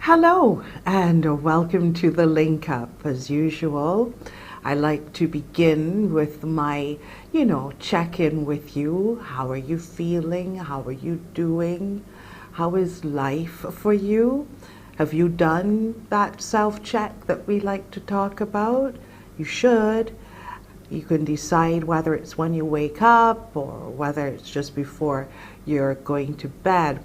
Hello and welcome to the link up. As usual, I like to begin with my, check-in with you. How are you feeling? How are you doing? How is life for you? Have you done that self-check that we like to talk about? You should. You can decide whether it's when you wake up or whether it's just before you're going to bed.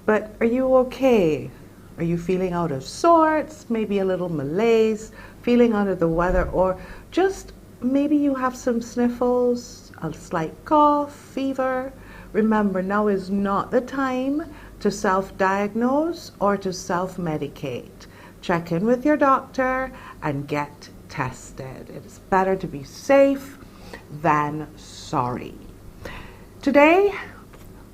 But are you okay? Are you feeling out of sorts, maybe a little malaise, feeling under the weather, or just maybe you have some sniffles, a slight cough, fever? Remember, now is not the time to self-diagnose or to self-medicate. Check in with your doctor and get tested. It is better to be safe than sorry. Today,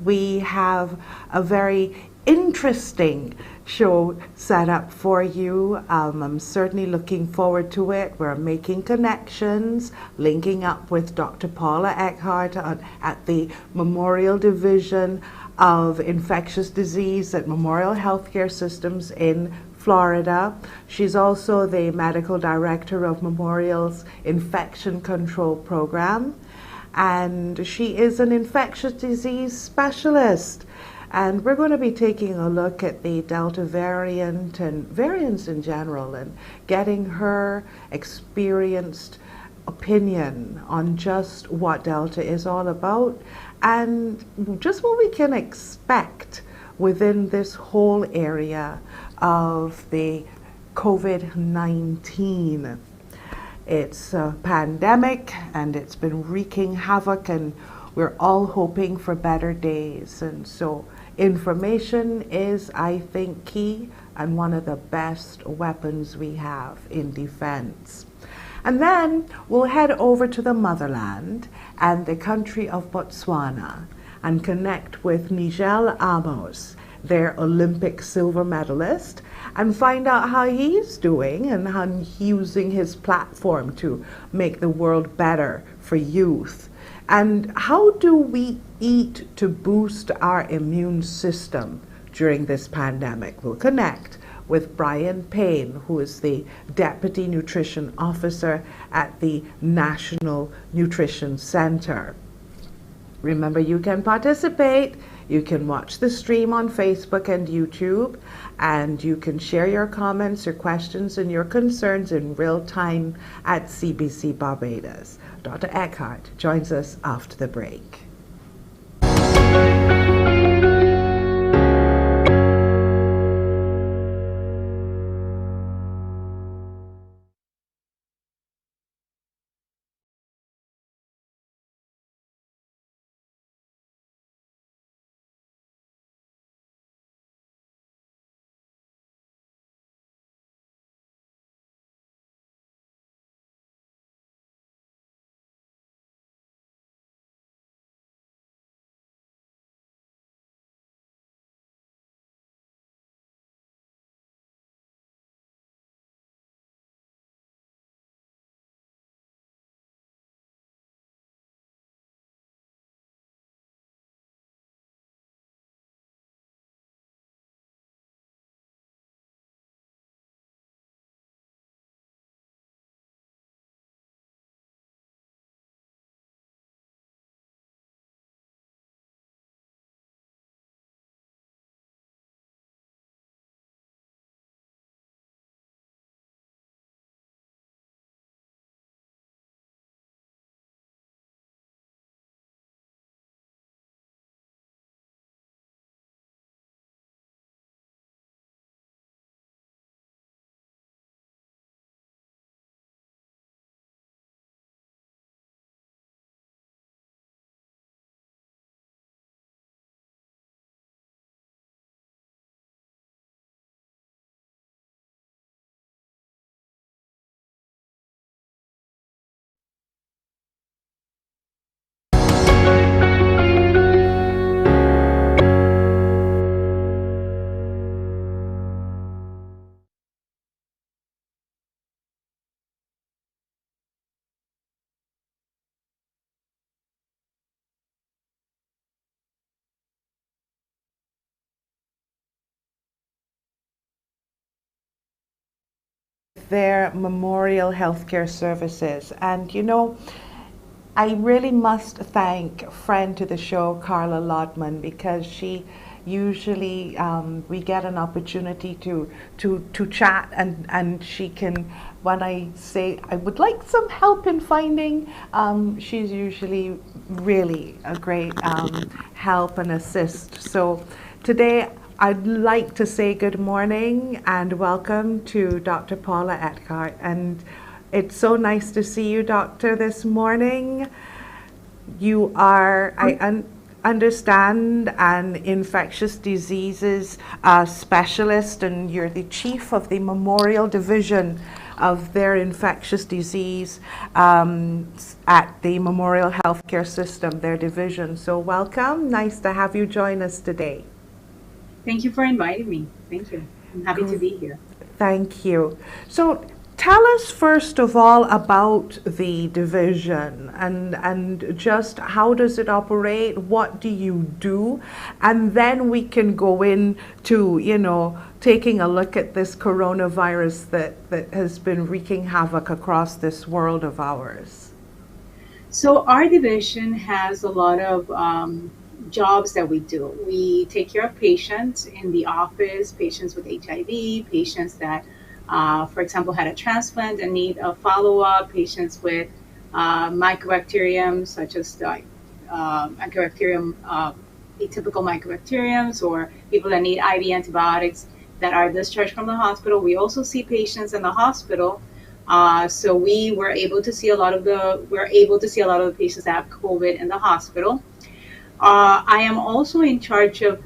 we have a very interesting show set up for you. I'm certainly looking forward to it. We're making connections, linking up with Dr. Paula Eckhart at the Memorial Division of Infectious Disease at Memorial Healthcare Systems in Florida. She's also the medical director of Memorial's Infection Control Program, and she is an infectious disease specialist. And we're going to be taking a look at the Delta variant and variants in general and getting her experienced opinion on just what Delta is all about and just what we can expect within this whole area of the COVID-19. It's a pandemic and it's been wreaking havoc, and we're all hoping for better days. And so information is, I think, key and one of the best weapons we have in defense. And then we'll head over to the motherland and the country of Botswana and connect with Nigel Amos, their Olympic silver medalist, and find out how he's doing and how he's using his platform to make the world better for youth. And how do we eat to boost our immune system during this pandemic? We'll connect with Brian Payne, who is the Deputy Nutrition Officer at the National Nutrition Center. Remember, you can participate. You can watch the stream on Facebook and YouTube, and you can share your comments, your questions, and your concerns in real time at CBC Barbados. Dr. Eckhart joins us after the break. their memorial healthcare services. And I really must thank friend to the show, Carla Lodman, because she usually we get an opportunity to chat, and she can, when I say I would like some help in finding, she's usually really a great help and assist. So today I'd like to say good morning and welcome to Dr. Paula Eckhart. And it's so nice to see you, Doctor, this morning. You are, I understand, an infectious diseases specialist, and you're the chief of the Memorial Division of their infectious disease at the Memorial Healthcare System, their division. So welcome. Nice to have you join us today. Thank you for inviting me. Thank you. I'm happy to be here. Thank you. So tell us first of all about the division and just how does it operate? What do you do? And then we can go into, taking a look at this coronavirus that has been wreaking havoc across this world of ours. So our division has a lot of jobs that we do. We take care of patients in the office, patients with HIV, patients that for example, had a transplant and need a follow-up, patients with mycobacterium, such as the mycobacterium, atypical mycobacteriums, or people that need IV antibiotics that are discharged from the hospital. We also see patients in the hospital. So we were able to see a lot of the patients that have COVID in the hospital. I am also in charge of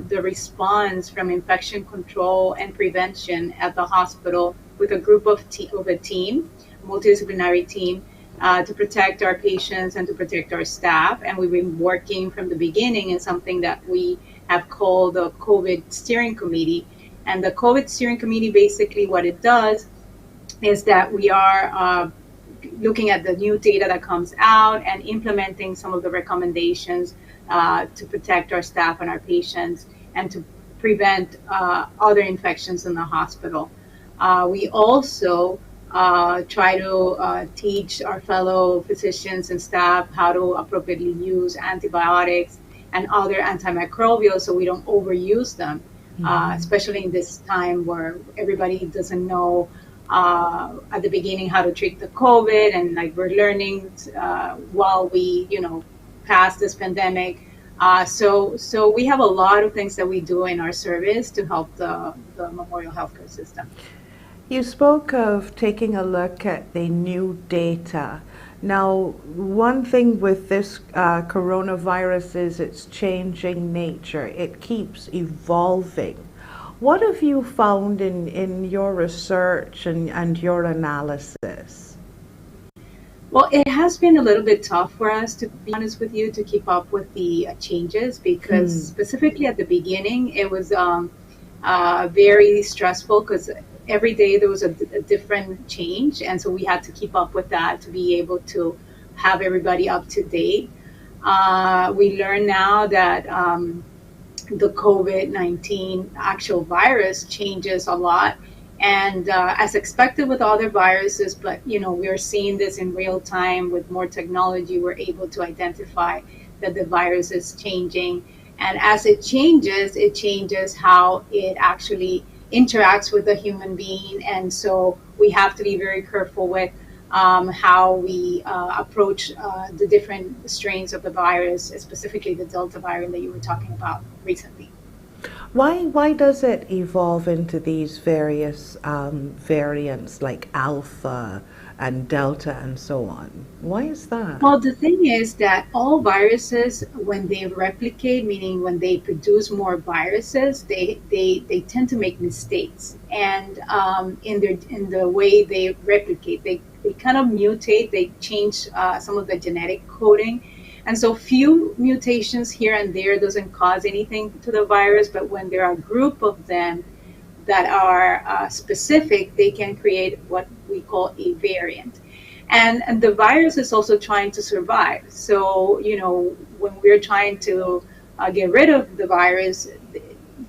the response from infection control and prevention at the hospital with a group of a team, multidisciplinary team, to protect our patients and to protect our staff. And we've been working from the beginning in something that we have called the COVID Steering Committee. And the COVID Steering Committee, basically what it does is that we are looking at the new data that comes out and implementing some of the recommendations to protect our staff and our patients and to prevent other infections in the hospital. We also try to teach our fellow physicians and staff how to appropriately use antibiotics and other antimicrobials so we don't overuse them, especially in this time where everybody doesn't know at the beginning how to treat the COVID, and like we're learning while we pass this pandemic. So we have a lot of things that we do in our service to help the Memorial Healthcare System. You spoke of taking a look at the new data. Now, one thing with this coronavirus is its changing nature. It keeps evolving. What have you found in your research and your analysis? Well, it has been a little bit tough for us, to be honest with you, to keep up with the changes, because specifically at the beginning, it was very stressful because every day there was a different change. And so we had to keep up with that to be able to have everybody up to date. We learn now that the COVID-19 actual virus changes a lot, and as expected with other viruses, but we're seeing this in real time with more technology. We're able to identify that the virus is changing, and as it changes how it actually interacts with the human being, and so we have to be very careful with how we approach the different strains of the virus, specifically the Delta variant that you were talking about recently. Why does it evolve into these various variants like Alpha and Delta and so on? Why is that? Well, the thing is that all viruses, when they replicate, meaning when they produce more viruses, they tend to make mistakes, and in the way they replicate, they kind of mutate. They change some of the genetic coding, and so few mutations here and there doesn't cause anything to the virus. But when there are a group of them that are specific, they can create what we call a variant. And the virus is also trying to survive. So, when we're trying to get rid of the virus,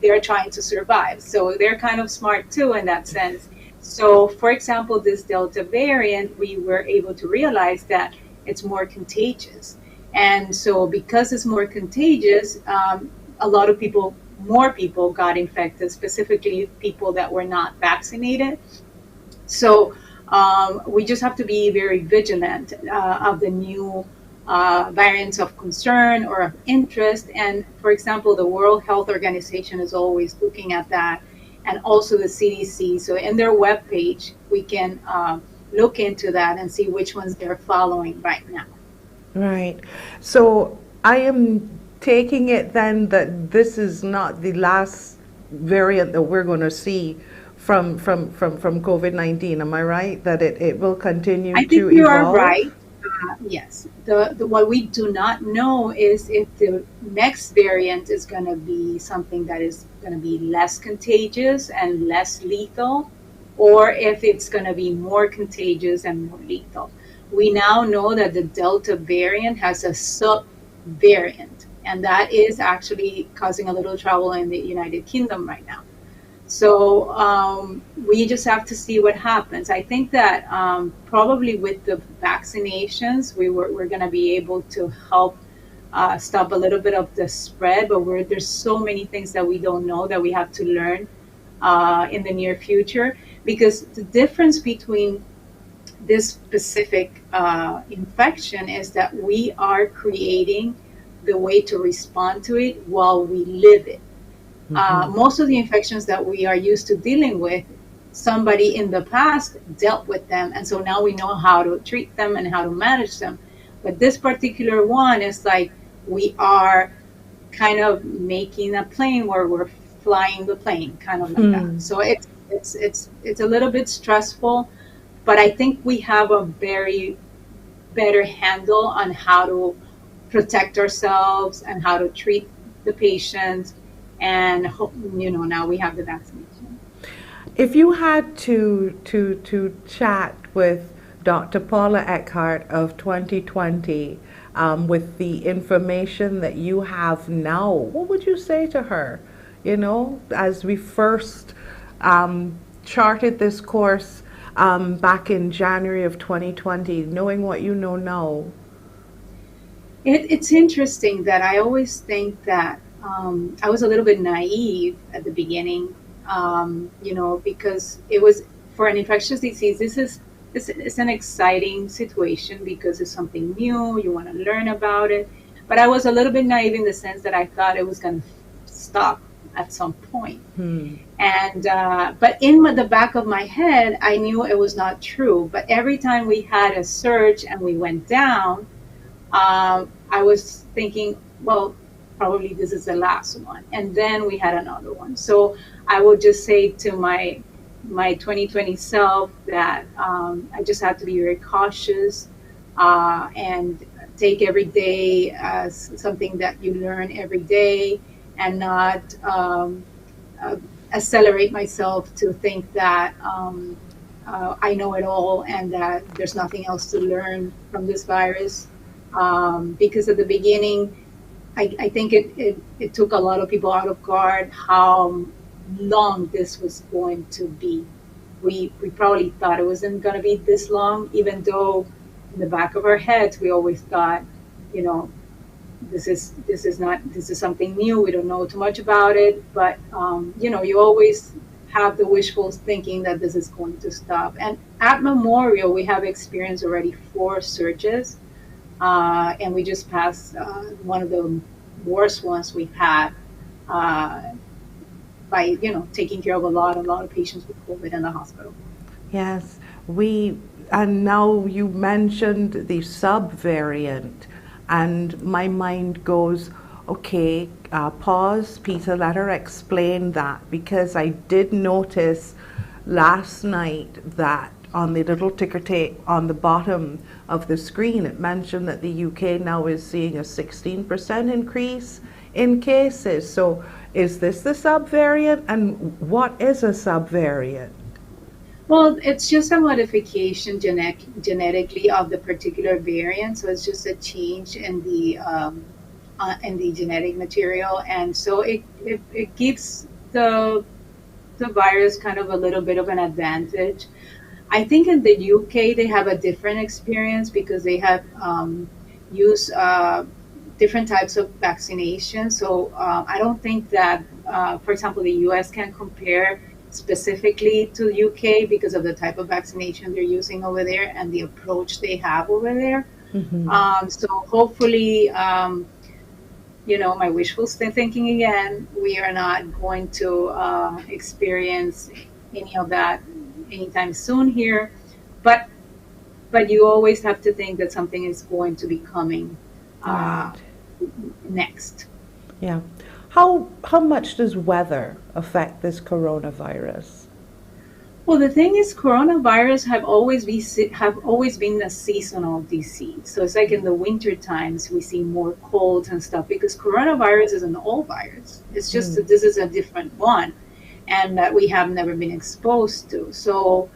they're trying to survive. So they're kind of smart too in that sense. So, for example, this Delta variant, we were able to realize that it's more contagious. And so, because it's more contagious, a lot of people, more people got infected, specifically people that were not vaccinated. So, we just have to be very vigilant of the new variants of concern or of interest. And for example, the World Health Organization is always looking at that, and also the CDC. So in their webpage, we can look into that and see which ones they're following right now. Right. So I am taking it then that this is not the last variant that we're going to see from COVID-19. Am I right? That it will continue I think to you are evolve? right. Yes. What we do not know is if the next variant is going to be something that is going to be less contagious and less lethal, or if it's going to be more contagious and more lethal. We now know that the Delta variant has a sub variant, and that is actually causing a little trouble in the United Kingdom right now. So we just have to see what happens. I think that probably with the vaccinations, we're going to be able to help stop a little bit of the spread, but there's so many things that we don't know that we have to learn in the near future, because the difference between this specific infection is that we are creating the way to respond to it while we live it. Most of the infections that we are used to dealing with, somebody in the past dealt with them, and so now we know how to treat them and how to manage them. But this particular one is like we are kind of making a plane where we're flying the plane, kind of like that. So it's a little bit stressful, but I think we have a very better handle on how to protect ourselves and how to treat the patient. And now we have the vaccination. If you had to chat with Dr. Paula Eckhart of 2020 with the information that you have now, what would you say to her? As we first charted this course back in January of 2020, knowing what you know now. It's interesting that I always think that I was a little bit naive at the beginning, because it was for an infectious disease. It's an exciting situation because it's something new. You want to learn about it, but I was a little bit naive in the sense that I thought it was going to stop at some point. And but in the back of my head, I knew it was not true. But every time we had a surge and we went down, I was thinking, well, probably this is the last one. And then we had another one. So I would just say to my 2020 self that I just have to be very cautious and take every day as something that you learn every day, and not accelerate myself to think that I know it all and that there's nothing else to learn from this virus. Because at the beginning, I think it took a lot of people out of guard how long this was going to be. We probably thought it wasn't going to be this long, even though in the back of our heads we always thought, this is something new. We don't know too much about it, but you always have the wishful thinking that this is going to stop. And at Memorial, we have experienced already 4 surges. And we just passed one of the worst ones we've had by taking care of a lot of patients with COVID in the hospital. Yes, and now you mentioned the subvariant, and my mind goes, okay, pause, Peta, let her explain that, because I did notice last night that on the little ticker tape on the bottom of the screen, it mentioned that the UK now is seeing a 16% increase in cases. So is this the subvariant, and what is a subvariant? Well, it's just a modification genetically of the particular variant. So it's just a change in the genetic material, and so it gives the the virus kind of a little bit of an advantage. I think in the UK they have a different experience because they have used different types of vaccination. So I don't think that, for example, the US can compare specifically to UK because of the type of vaccination they're using over there and the approach they have over there. Mm-hmm. So hopefully, my wishful thinking again, we are not going to experience any of that anytime soon here. But you always have to think that something is going to be coming Right. uh, next. Yeah. How much does weather affect this coronavirus? Well, the thing is, coronavirus have always been a seasonal disease. So it's like in the winter times we see more colds and stuff because coronavirus is an old virus. It's just Mm. that this is a different one, and that we have never been exposed to. So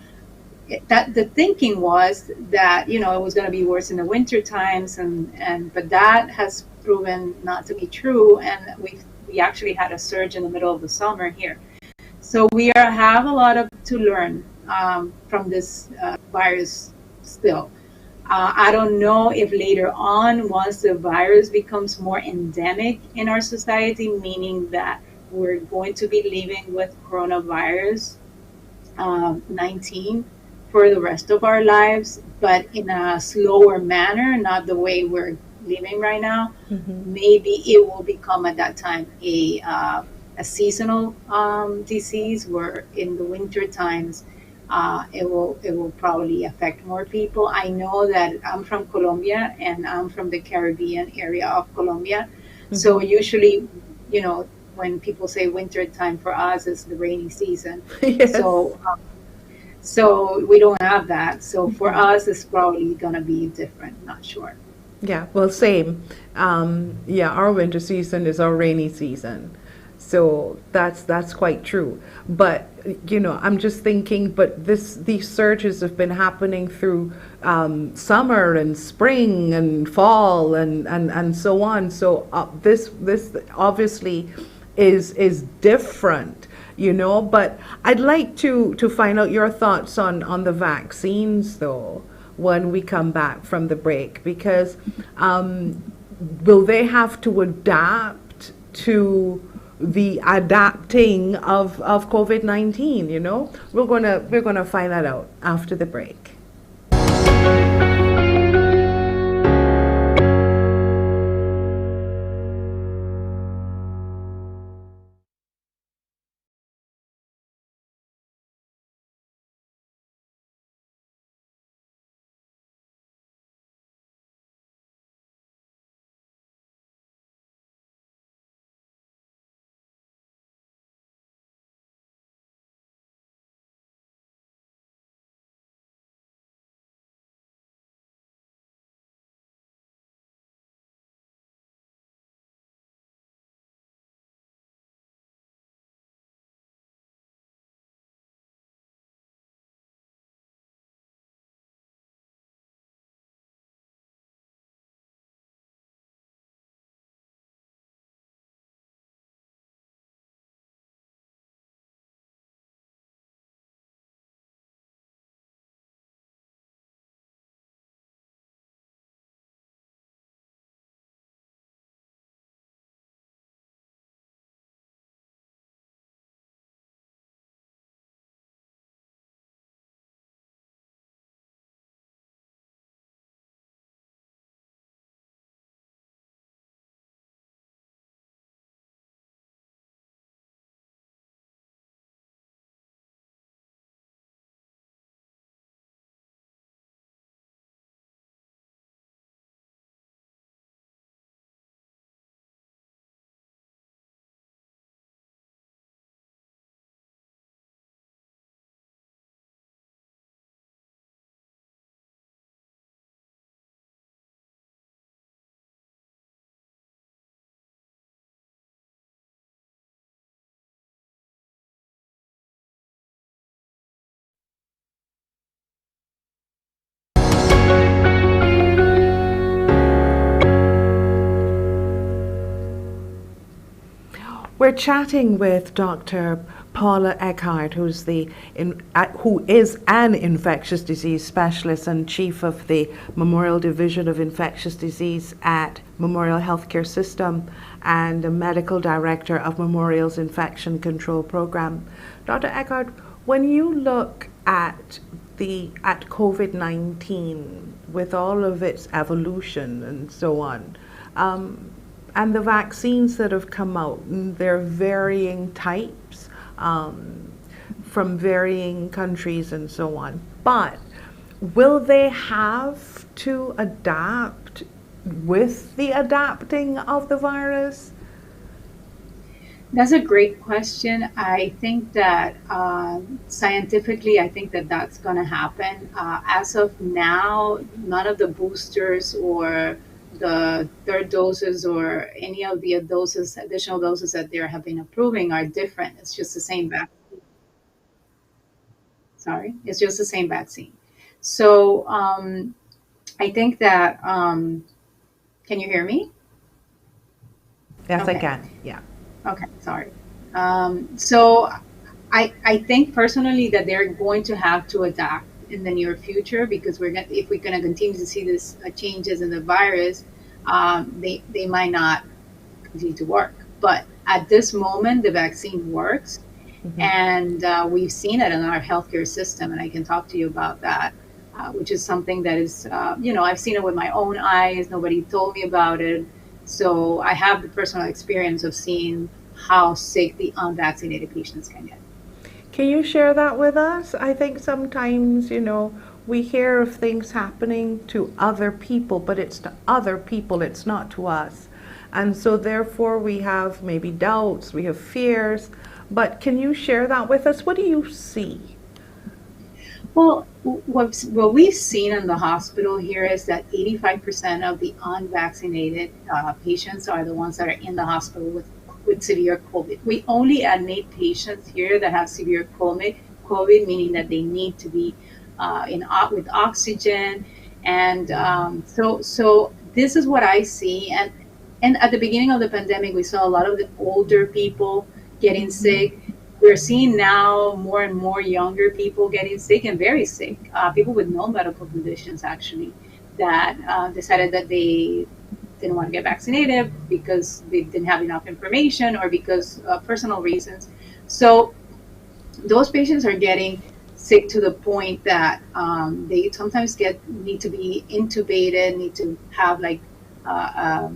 that the thinking was that it was going to be worse in the winter times, and but that has proven not to be true, and we actually had a surge in the middle of the summer here. So have a lot of to learn from this virus still. I don't know if later on, once the virus becomes more endemic in our society, meaning that we're going to be living with coronavirus 19 for the rest of our lives, but in a slower manner, not the way we're living right now. Mm-hmm. Maybe it will become at that time a seasonal disease, where in the winter times it will probably affect more people. I know that I'm from Colombia and I'm from the Caribbean area of Colombia, so Mm-hmm. usually, when people say winter time for us, it's the rainy season. Yes. So we don't have that. So for Mm-hmm. us, it's probably gonna be different. Not sure. Yeah, well, same. Yeah, our winter season is our rainy season. So that's quite true. But I'm just thinking, but these surges have been happening through summer and spring and fall and so on. So this obviously is different, But I'd like to find out your thoughts on the vaccines, though, when we come back from the break, because will they have to adapt to the adapting of COVID-19, We're gonna find that out after the break. We're chatting with Dr. Paula Eckhart, who is an infectious disease specialist and chief of the Memorial Division of Infectious Disease at Memorial Healthcare System and a medical director of Memorial's Infection Control Program. Dr. Eckhart, when you look at COVID-19 with all of its evolution and so on, and the vaccines that have come out, they're varying types from varying countries and so on. But will they have to adapt with the adapting of the virus? That's a great question. I think that scientifically, I think that that's going to happen. As of now, none of the boosters or the third doses or any of the doses, additional doses that they have been approving are different. It's just the same vaccine. Sorry, it's just the same vaccine. So I think that, can you hear me? Yes, Okay. I can. Yeah. Okay, sorry. So I think personally that they're going to have to adapt in the near future because if we're going to continue to see this changes in the virus, they might not continue to work. But at this moment, the vaccine works, and we've seen it in our healthcare system, and I can talk to you about that, which is something that is, I've seen it with my own eyes. Nobody told me about it. So I have the personal experience of seeing how sick the unvaccinated patients can get. Can you share that with us? I think sometimes, we hear of things happening to other people, but it's to other people, it's not to us. And so therefore we have maybe doubts, we have fears, but can you share that with us? What do you see? Well, what we've seen in the hospital here is that 85% of the unvaccinated patients are the ones that are in the hospital with severe COVID. We only admit patients here that have severe COVID, meaning that they need to be with oxygen. And so this is what I see. And at the beginning of the pandemic, we saw a lot of the older people getting sick. We're seeing now more and more younger people getting sick and very sick, people with no medical conditions actually, that decided that they didn't want to get vaccinated because they didn't have enough information or because of personal reasons. So those patients are getting sick to the point that they sometimes need to be intubated, need to have like a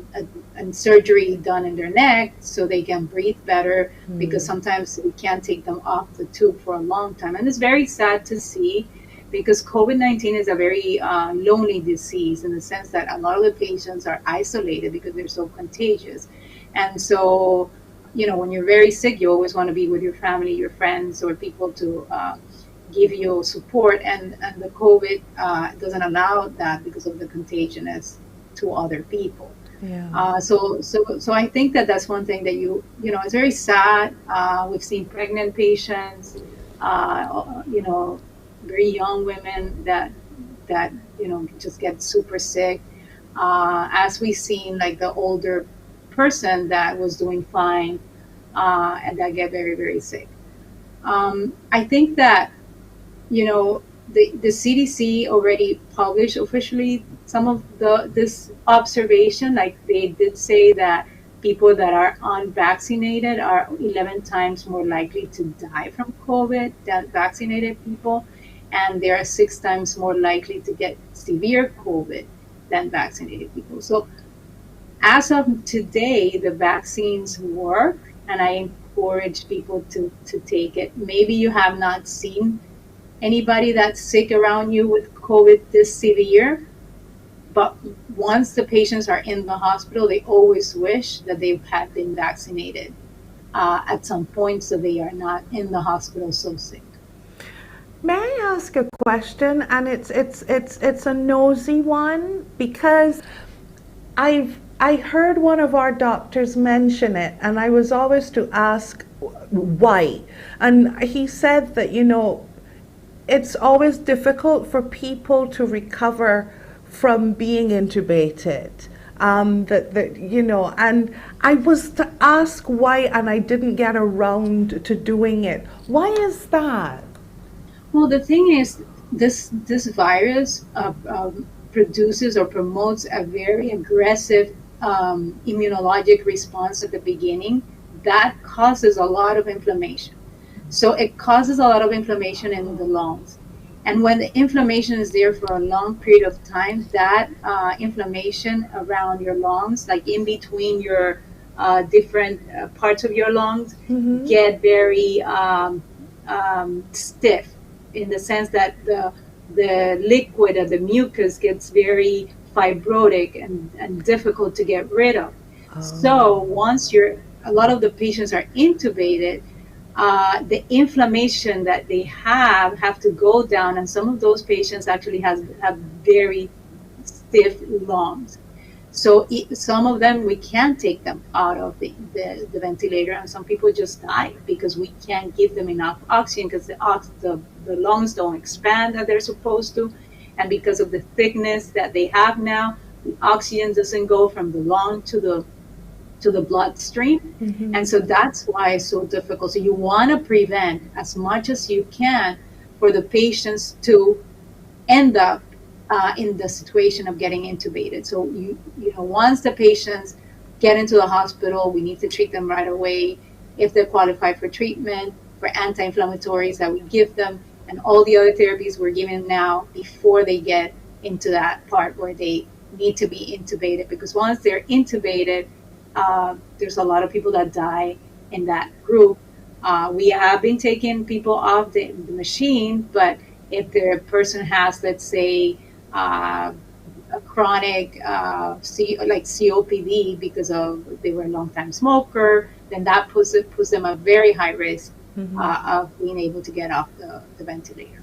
surgery done in their neck so they can breathe better, because sometimes we can't take them off the tube for a long time. And it's very sad to see, because COVID-19 is a very lonely disease in the sense that a lot of the patients are isolated because they're so contagious. And so, when you're very sick, you always want to be with your family, your friends, or people to give you support. And the COVID doesn't allow that because of the contagiousness to other people. Yeah. So I think that that's one thing that it's very sad. We've seen pregnant patients, very young women that just get super sick. As we've seen, like the older person that was doing fine, and that get very, very sick. I think that, the CDC already published officially some of this observation. Like they did say that people that are unvaccinated are 11 times more likely to die from COVID than vaccinated people, and they are 6 times more likely to get severe COVID than vaccinated people. So as of today, the vaccines work, and I encourage people to take it. Maybe you have not seen anybody that's sick around you with COVID this severe, but once the patients are in the hospital, they always wish that they had been vaccinated at some point, so they are not in the hospital so sick. May I ask a question? And it's a nosy one, because I heard one of our doctors mention it, and I was always to ask why. And he said that, it's always difficult for people to recover from being intubated. that you know, and I was to ask why, and I didn't get around to doing it. Why is that? Well, the thing is, this virus produces or promotes a very aggressive immunologic response at the beginning that causes a lot of inflammation. So it causes a lot of inflammation in the lungs. And when the inflammation is there for a long period of time, that inflammation around your lungs, like in between your different parts of your lungs, get very stiff, in the sense that the liquid of the mucus gets very fibrotic and difficult to get rid of. So once a lot of the patients are intubated, the inflammation that they have to go down, and some of those patients actually have very stiff lungs. So some of them, we can't take them out of the ventilator, and some people just die because we can't give them enough oxygen, because the lungs don't expand as they're supposed to, and because of the thickness that they have now, the oxygen doesn't go from the lung to the bloodstream. And so that's why it's so difficult. So you want to prevent as much as you can for the patients to end up in the situation of getting intubated. So you know, once the patients get into the hospital, we need to treat them right away. If they're qualified for treatment, for anti-inflammatories that we give them, and all the other therapies we're giving now before they get into that part where they need to be intubated. Because once they're intubated, there's a lot of people that die in that group. We have been taking people off the machine, but if the person has, let's say, a chronic like COPD because they were a long time smoker, then that puts them at very high risk of being able to get off the ventilator.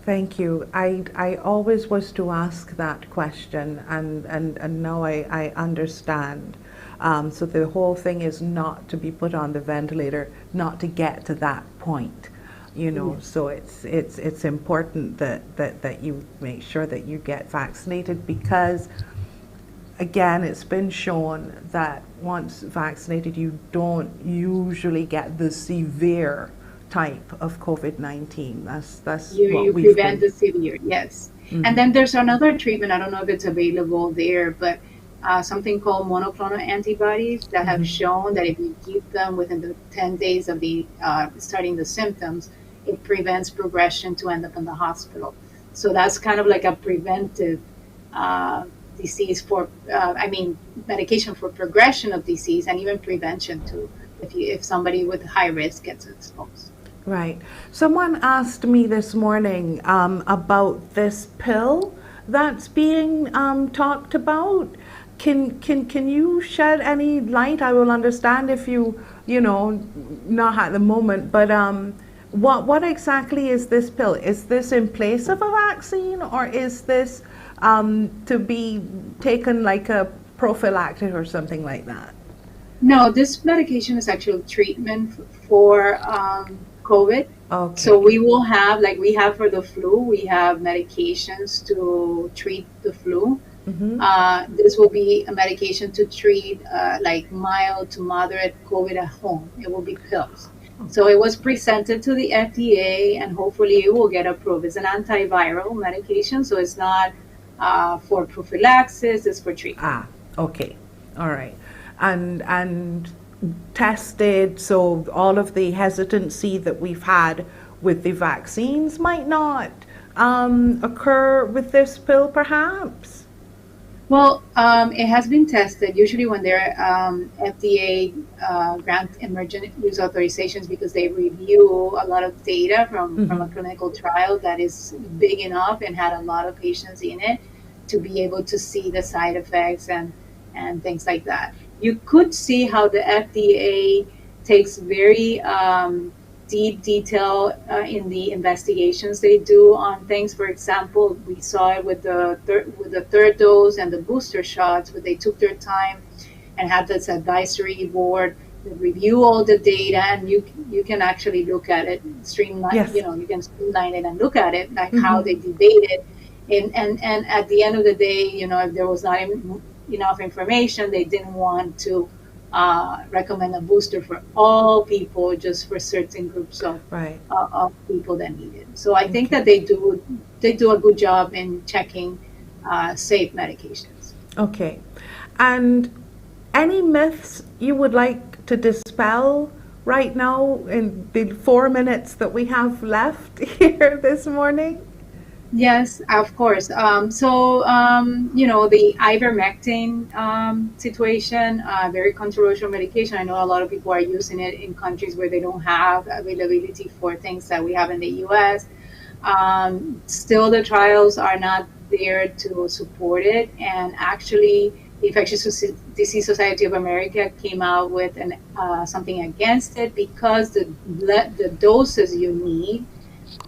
Thank you. I always was to ask that question, and now I understand. So the whole thing is not to be put on the ventilator, not to get to that point. You know, so it's important that you make sure that you get vaccinated, because again, it's been shown that once vaccinated, you don't usually get the severe type of COVID-19. That's you prevent the severe, yes. And then there's another treatment. I don't know if it's available there, but something called monoclonal antibodies that have shown that if you give them within the 10 days of the starting the symptoms, it prevents progression to end up in the hospital. So that's kind of like a preventive disease medication for progression of disease, and even prevention too, if somebody with high risk gets exposed. Right. Someone asked me this morning about this pill that's being talked about. Can you shed any light? I will understand if you know, not at the moment, but what exactly is this pill? Is this in place of a vaccine, or is this to be taken like a prophylactic or something like that? No, this medication is actually treatment for COVID. Okay. So we will have, like we have for the flu, we have medications to treat the flu. This will be a medication to treat like mild to moderate COVID at home. It will be pills. So it was presented to the FDA, and hopefully it will get approved. It's an antiviral medication, so it's not for prophylaxis, it's for treatment. Okay. All right. And tested, so all of the hesitancy that we've had with the vaccines might not occur with this pill, perhaps? Well, it has been tested. Usually when they're FDA grant emergent use authorizations, because they review a lot of data from a clinical trial that is big enough and had a lot of patients in it to be able to see the side effects and things like that. You could see how the FDA takes very deep detail in the investigations they do on things. For example, we saw it with the third dose and the booster shots, where they took their time and had this advisory board review all the data, and you can actually look at it, streamline. Yes. You know, you can streamline it and look at it, like how they debated, and at the end of the day, you know, if there was not enough information. They didn't want to recommend a booster for all people, just for certain groups Right. of people that need it. So I think Okay. that they do a good job in checking safe medications. Okay. And any myths you would like to dispel right now in the 4 minutes that we have left here this morning? Yes, of course. The ivermectin situation, very controversial medication. I know a lot of people are using it in countries where they don't have availability for things that we have in the US. Still, the trials are not there to support it. And actually, the Infectious Disease Society of America came out with something against it because the doses you need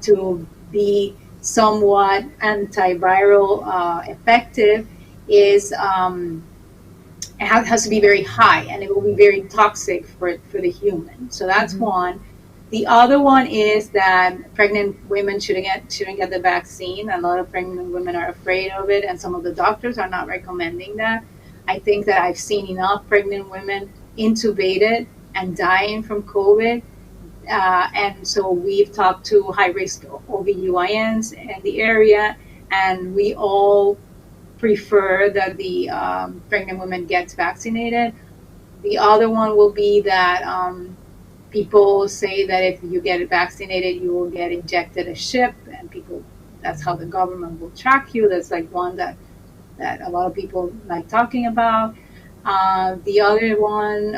to be somewhat antiviral effective is it has to be very high, and it will be very toxic for the human. So that's Mm-hmm. one. The other one is that pregnant women shouldn't get the vaccine. A lot of pregnant women are afraid of it, and some of the doctors are not recommending that. I think that I've seen enough pregnant women intubated and dying from COVID, and so we've talked to high risk OBGYNs in the area, and we all prefer that the pregnant women gets vaccinated. The other one will be that people say that if you get vaccinated, you will get injected a chip, and people, that's how the government will track you. That's like one that a lot of people like talking about. The other one,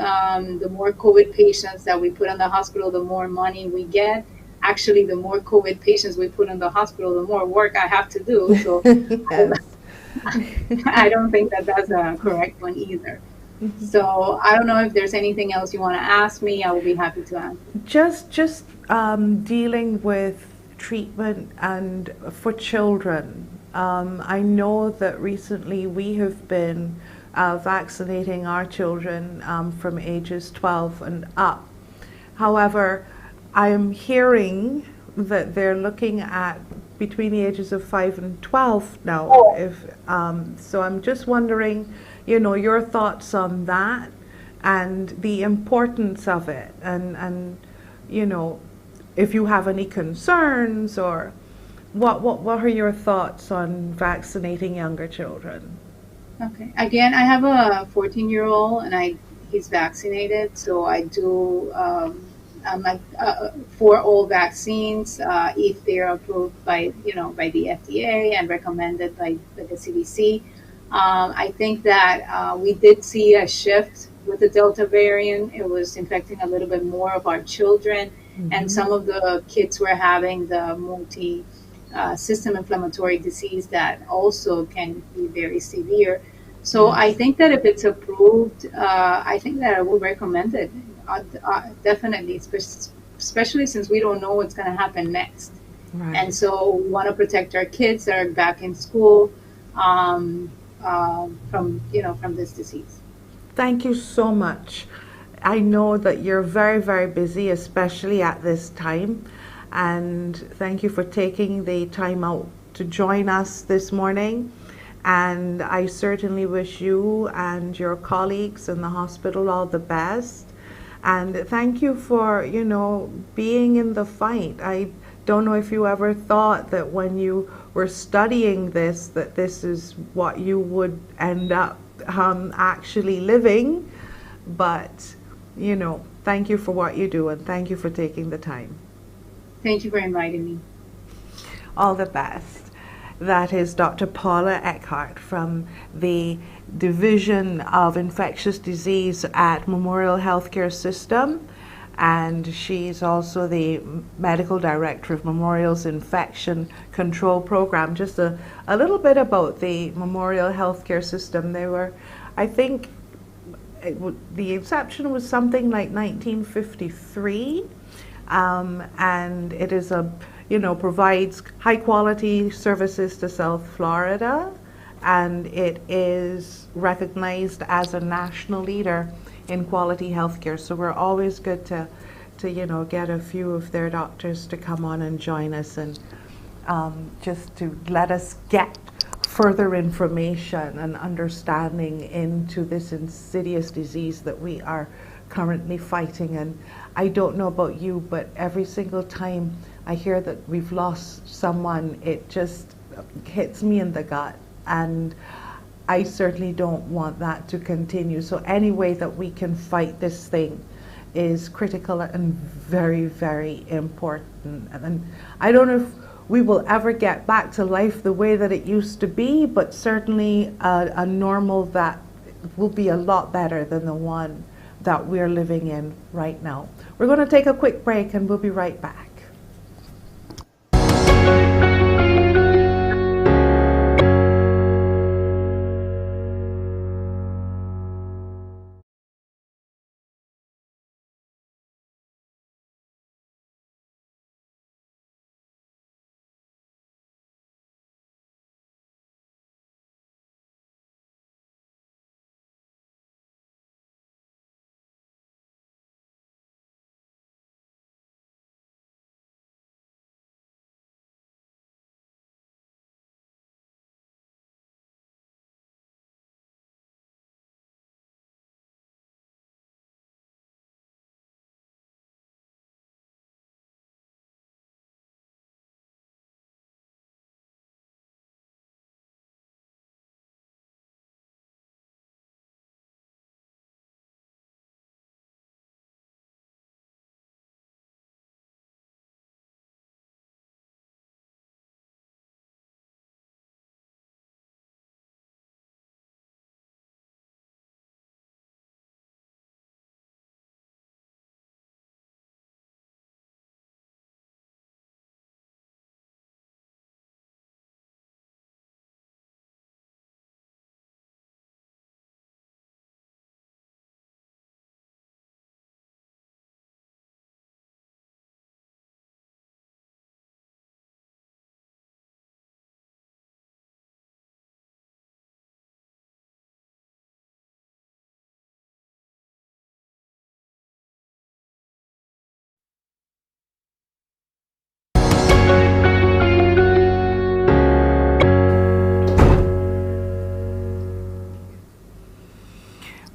the more COVID patients that we put in the hospital, the more money we get. Actually, the more COVID patients we put in the hospital, the more work I have to do. So Yes. I don't think that that's a correct one either. So I don't know if there's anything else you want to ask me. I will be happy to answer. Just dealing with treatment and for children. I know that recently we have been vaccinating our children from ages 12 and up. However, I am hearing that they're looking at between the ages of 5 and 12 now. So I'm just wondering, your thoughts on that and the importance of it, and if you have any concerns, or what are your thoughts on vaccinating younger children? Okay. Again, I have a 14-year-old, and he's vaccinated, so I do. I'm like for all vaccines if they're approved by the FDA and recommended by the CDC. I think that we did see a shift with the Delta variant. It was infecting a little bit more of our children, and Mm-hmm. some of the kids were having the multi system inflammatory disease that also can be very severe. So I Yes. think that if it's approved, I think that I would recommend it definitely, especially since we don't know what's going to happen next. And Right. so we want to protect our kids that are back in school um, from this disease. Thank you so much. I know that you're very, very busy, especially at this time. And thank you for taking the time out to join us this morning. And I certainly wish you and your colleagues in the hospital all the best. And thank you for, being in the fight. I don't know if you ever thought that when you were studying this, that this is what you would end up actually living. But, thank you for what you do, and thank you for taking the time. Thank you for inviting me. All the best. That is Dr. Paula Eckhart from the Division of Infectious Disease at Memorial Healthcare System, and she's also the Medical Director of Memorial's Infection Control Program. Just a little bit about the Memorial Healthcare System. They were, I think, the inception was something like 1953, and it is provides high quality services to South Florida, and it is recognized as a national leader in quality healthcare. So we're always good to get a few of their doctors to come on and join us, and just to let us get further information and understanding into this insidious disease that we are currently fighting. And I don't know about you, but every single time I hear that we've lost someone, it just hits me in the gut. And I certainly don't want that to continue. So any way that we can fight this thing is critical and very, very important. And I don't know if we will ever get back to life the way that it used to be, but certainly a normal that will be a lot better than the one that we're living in right now. We're going to take a quick break and we'll be right back.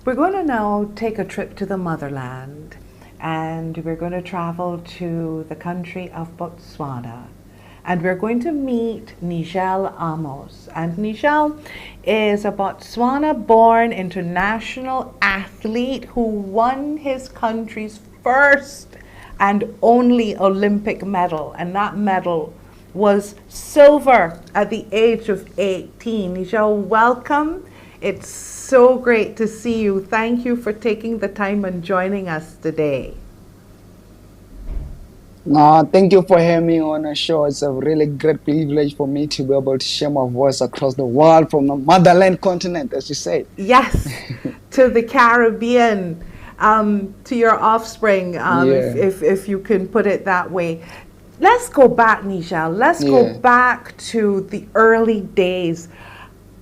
We're going to now take a trip to the motherland, and we're going to travel to the country of Botswana. And we're going to meet Nigel Amos. And Nigel is a Botswana-born international athlete who won his country's first and only Olympic medal. And that medal was silver at the age of 18. Nigel, welcome. It's so great to see you. Thank you for taking the time and joining us today. Thank you for having me on the show. It's a really great privilege for me to be able to share my voice across the world from the motherland continent, as you say. Yes, to the Caribbean, to your offspring, if you can put it that way. Let's go back, Nigel. Let's go back to the early days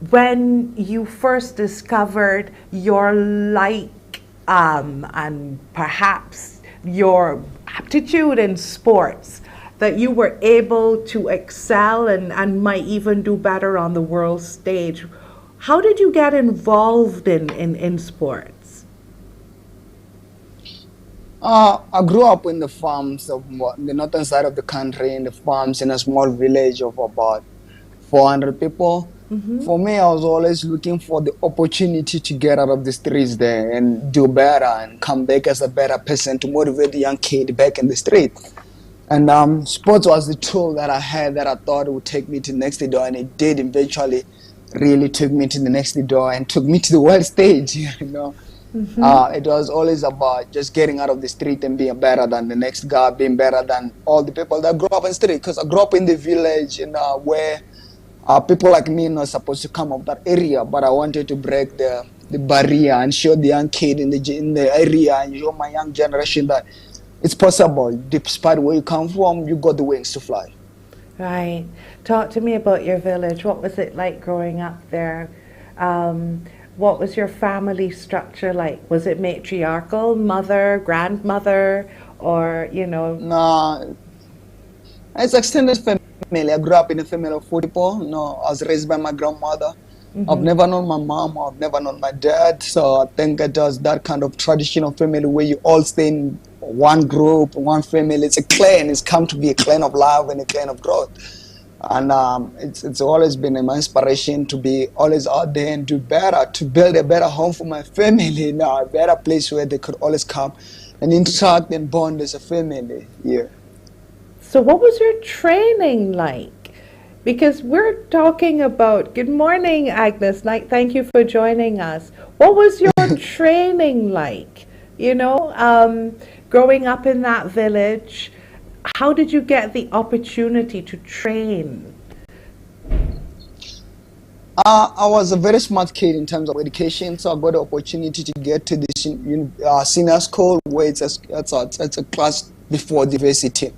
when you first discovered your like and perhaps your aptitude in sports, that you were able to excel and might even do better on the world stage. How did you get involved in sports? I grew up in the farms of the northern side of the country, in the farms in a small village of about 400 people. For me, I was always looking for the opportunity to get out of the streets there and do better and come back as a better person to motivate the young kid back in the street. And sports was the tool that I had that I thought would take me to the next door, and it did eventually really took me to the next door and took me to the world stage, you know. It was always about just getting out of the street and being better than the next guy, being better than all the people that grew up in the street. Because I grew up in the village, where people like me not supposed to come up that area, but I wanted to break the barrier and show the young kid in the area and show my young generation that it's possible. Despite where you come from, you got the wings to fly. Right. Talk to me about your village. What was it like growing up there? What was your family structure like? Was it matriarchal, mother, grandmother, or, you know? No, it's extended family. family. I grew up in a family of 4 people. You know, I was raised by my grandmother. I've never known my mom. I've never known my dad. So I think it was that kind of traditional family where you all stay in one group, one family. It's a clan. It's come to be a clan of love and a clan of growth. And it's always been my inspiration to be always out there and do better, to build a better home for my family, you know, a better place where they could always come and interact and bond as a family. Yeah. So what was your training like? Because we're talking about, good morning, Agnes. Thank you for joining us. What was your training like? You know, growing up in that village, how did you get the opportunity to train? I was a very smart kid in terms of education, so I got the opportunity to get to this senior school where it's a class before the university.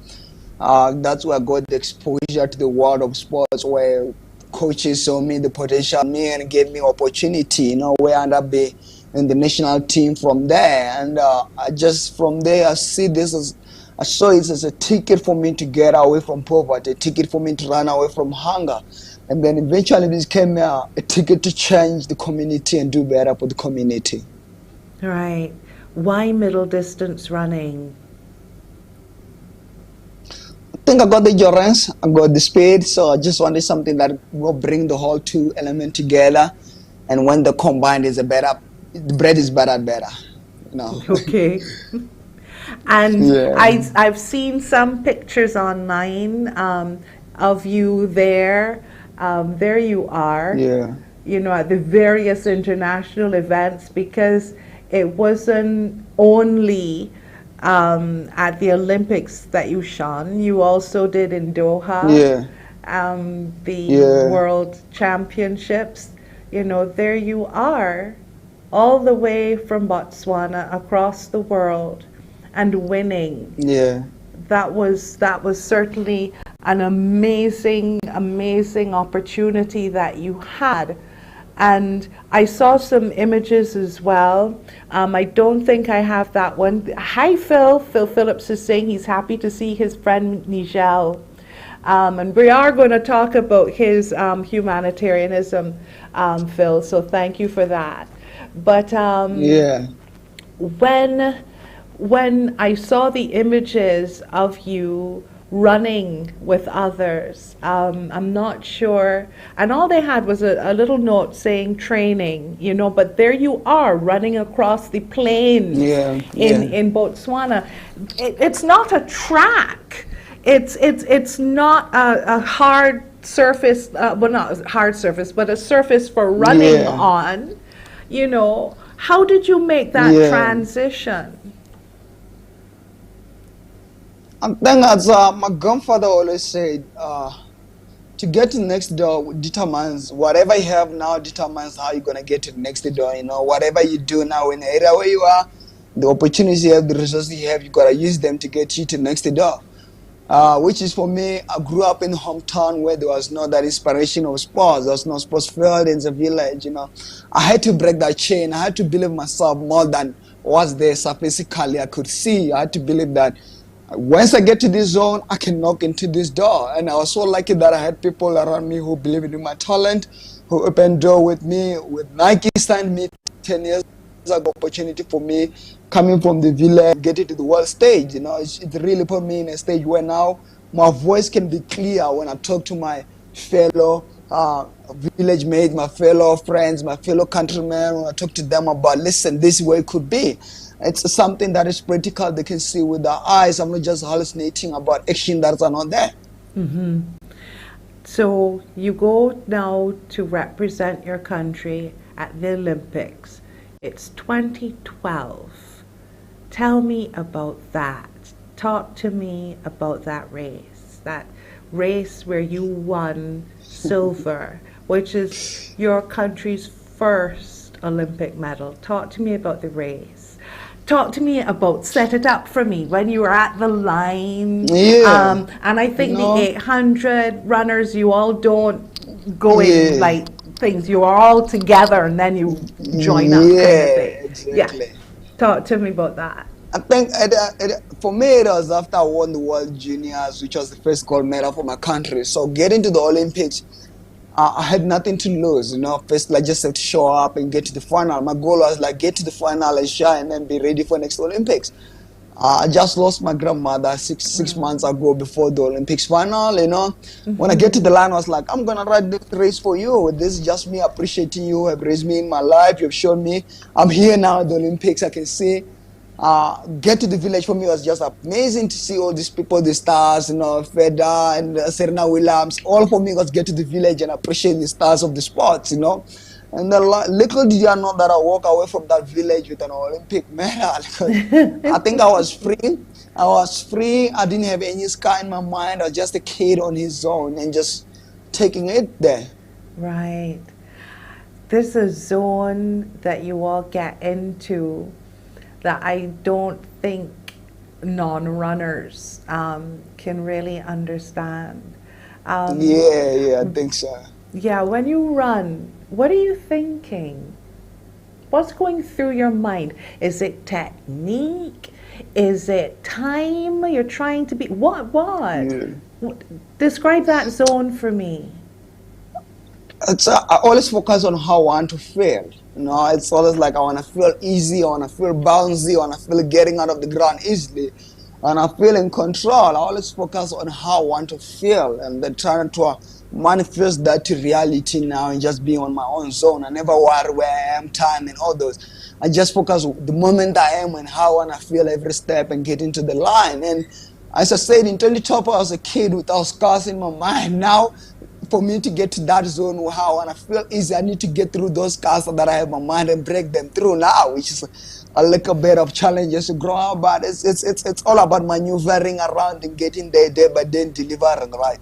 That's where I got the exposure to the world of sports, where coaches saw me the potential in me and gave me opportunity, you know, where I ended up being in the national team from there. And I just from there I saw it as a ticket for me to get away from poverty, a ticket for me to run away from hunger. And then eventually it became a ticket to change the community and do better for the community. Right. Why middle distance running? I think I got the endurance, I got the speed, so I just wanted something that will bring the whole two elements together. And when the combined is the bread is better and better. You know? Okay. And yeah. I've seen some pictures online of you there. There you are, yeah. You know, at the various international events, because it wasn't only at the Olympics that you shone. You also did in Doha, the World Championships. You know, there you are, all the way from Botswana across the world, and winning. Yeah. That was certainly an amazing opportunity that you had. And I saw some images as well. I don't think I have that one. Hi, Phil. Phil Phillips is saying he's happy to see his friend Nigel. And we are going to talk about his humanitarianism, Phil, so thank you for that. But when I saw the images of you running with others, I'm not sure, and all they had was a little note saying training, you know, but there you are running across the plains in Botswana. It's not a track, it's not a hard surface, well, not a hard surface, but a surface for running on, you know. How did you make that transition? I think as my grandfather always said, to get to the next door determines, whatever you have now determines how you're going to get to the next door. You know, whatever you do now in the area where you are, the opportunities you have, the resources you have, you got to use them to get you to the next door. Which is for me, I grew up in a hometown where there was no that inspiration of sports. There was no sports field in the village, you know. I had to break that chain. I had to believe myself more than what's there physically I could see. I had to believe that once I get to this zone, I can knock into this door. And I was so lucky that I had people around me who believed in my talent, who opened door with me. With Nike signed me 10 years ago, opportunity for me coming from the village, getting to the world stage. You know, it really put me in a stage where now my voice can be clear when I talk to my fellow village mates, my fellow friends, my fellow countrymen, when I talk to them about, listen, this is where it could be. It's something that is practical, they can see with their eyes. I'm not just hallucinating about action that are not there. Mm-hmm. So you go now to represent your country at the Olympics. It's 2012. Tell me about that. Talk to me about that race where you won silver, which is your country's first Olympic medal. Talk to me about the race. Talk to me about, set it up for me, when you were at the line. And I think the 800 runners, you all don't go in like things. You are all together and then you join up kind of thing. Exactly. Yeah. Talk to me about that. I think for me it was after I won the World Juniors, which was the first gold medal for my country. So getting to the Olympics, I had nothing to lose. First I just have to show up and get to the final. My goal was like get to the final and shine and be ready for next Olympics. I just lost my grandmother six months ago before the Olympics final. When I get to the line, I was like, I'm gonna ride this race for you. This is just me appreciating you. You have raised me in my life. You've shown me I'm here now at the Olympics. I can see. Get to the village for me was just amazing to see all these people, the stars, Feda and Serena Williams. All for me was get to the village and appreciate the stars of the sports. And little did I know that I walk away from that village with an Olympic medal. I think I was free. I was free. I didn't have any scar in my mind. I was just a kid on his own and just taking it there. Right. There's a zone that you all get into that I don't think non-runners can really understand. Yeah, I think so. Yeah, when you run, what are you thinking? What's going through your mind? Is it technique? Is it time? You're trying to be what? Yeah. Describe that zone for me. I always focus on how I want to feel. It's always like I want to feel easy, I want to feel bouncy, I want to feel getting out of the ground easily, and I feel in control. I always focus on how I want to feel, and then trying to manifest that to reality now and just being on my own zone. I never worry where I am, time, and all those. I just focus on the moment I am and how I want to feel every step and get into the line. And as I said, in 2012, I was a kid without scars in my mind. Now, for me to get to that zone where how I want to feel easy, I need to get through those scars that I have in my mind and break them through now, which is a little bit of challenges to grow up. But it's all about maneuvering around and getting there day by day and delivering, right?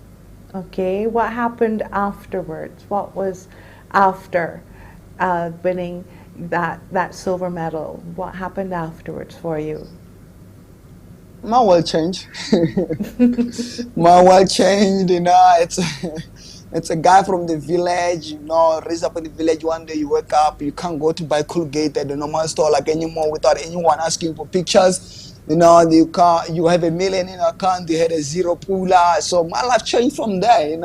Okay, what happened afterwards? What was after winning that silver medal? What happened afterwards for you? My world changed. My world changed, it's a guy from the village, raised up in the village. One day you wake up, you can't go to buy Colgate at the normal store like anymore without anyone asking for pictures. You have $1 million in your account, you had a zero pooler. So my life changed from there,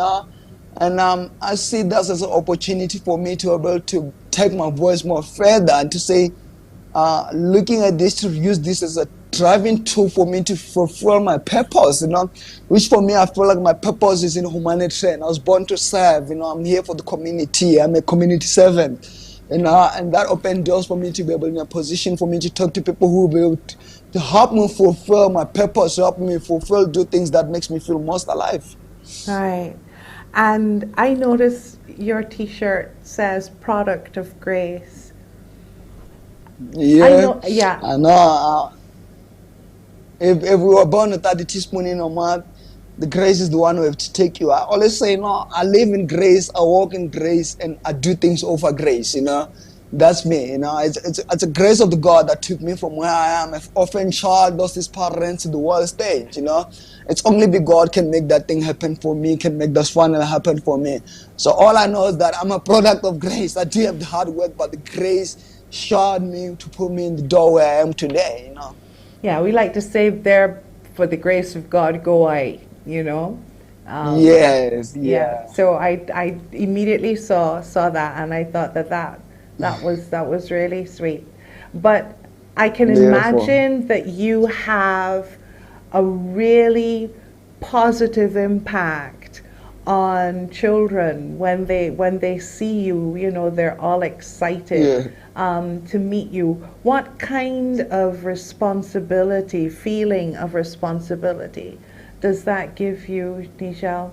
And I see that as an opportunity for me to be able to take my voice more further and to say, looking at this, to use this as a driving tool for me to fulfill my purpose, which for me, I feel like my purpose is in humanitarian. I was born to serve, I'm here for the community. I'm a community servant, and that opened doors for me to be able in a position for me to talk to people who will be able to help me fulfill my purpose, help me do things that makes me feel most alive. Right. And I noticed your t-shirt says product of grace. Yeah. I know. If we were born with 30 teaspoons in our mouth, the grace is the one who have to take you. I always say, I live in grace, I walk in grace, and I do things over grace, That's me, It's a grace of the God that took me from where I am. An orphan child lost his parents to the world stage, It's only be God can make that thing happen for me, can make this funnel happen for me. So all I know is that I'm a product of grace. I do have the hard work, but the grace showed me to put me in the door where I am today, Yeah, we like to say there, for the grace of God go I, Yes, yeah. So I immediately saw that, and I thought that was really sweet. But I can imagine that you have a really positive impact on children when they see you. They're all excited to meet you. What kind of feeling of responsibility does that give you, Nigel?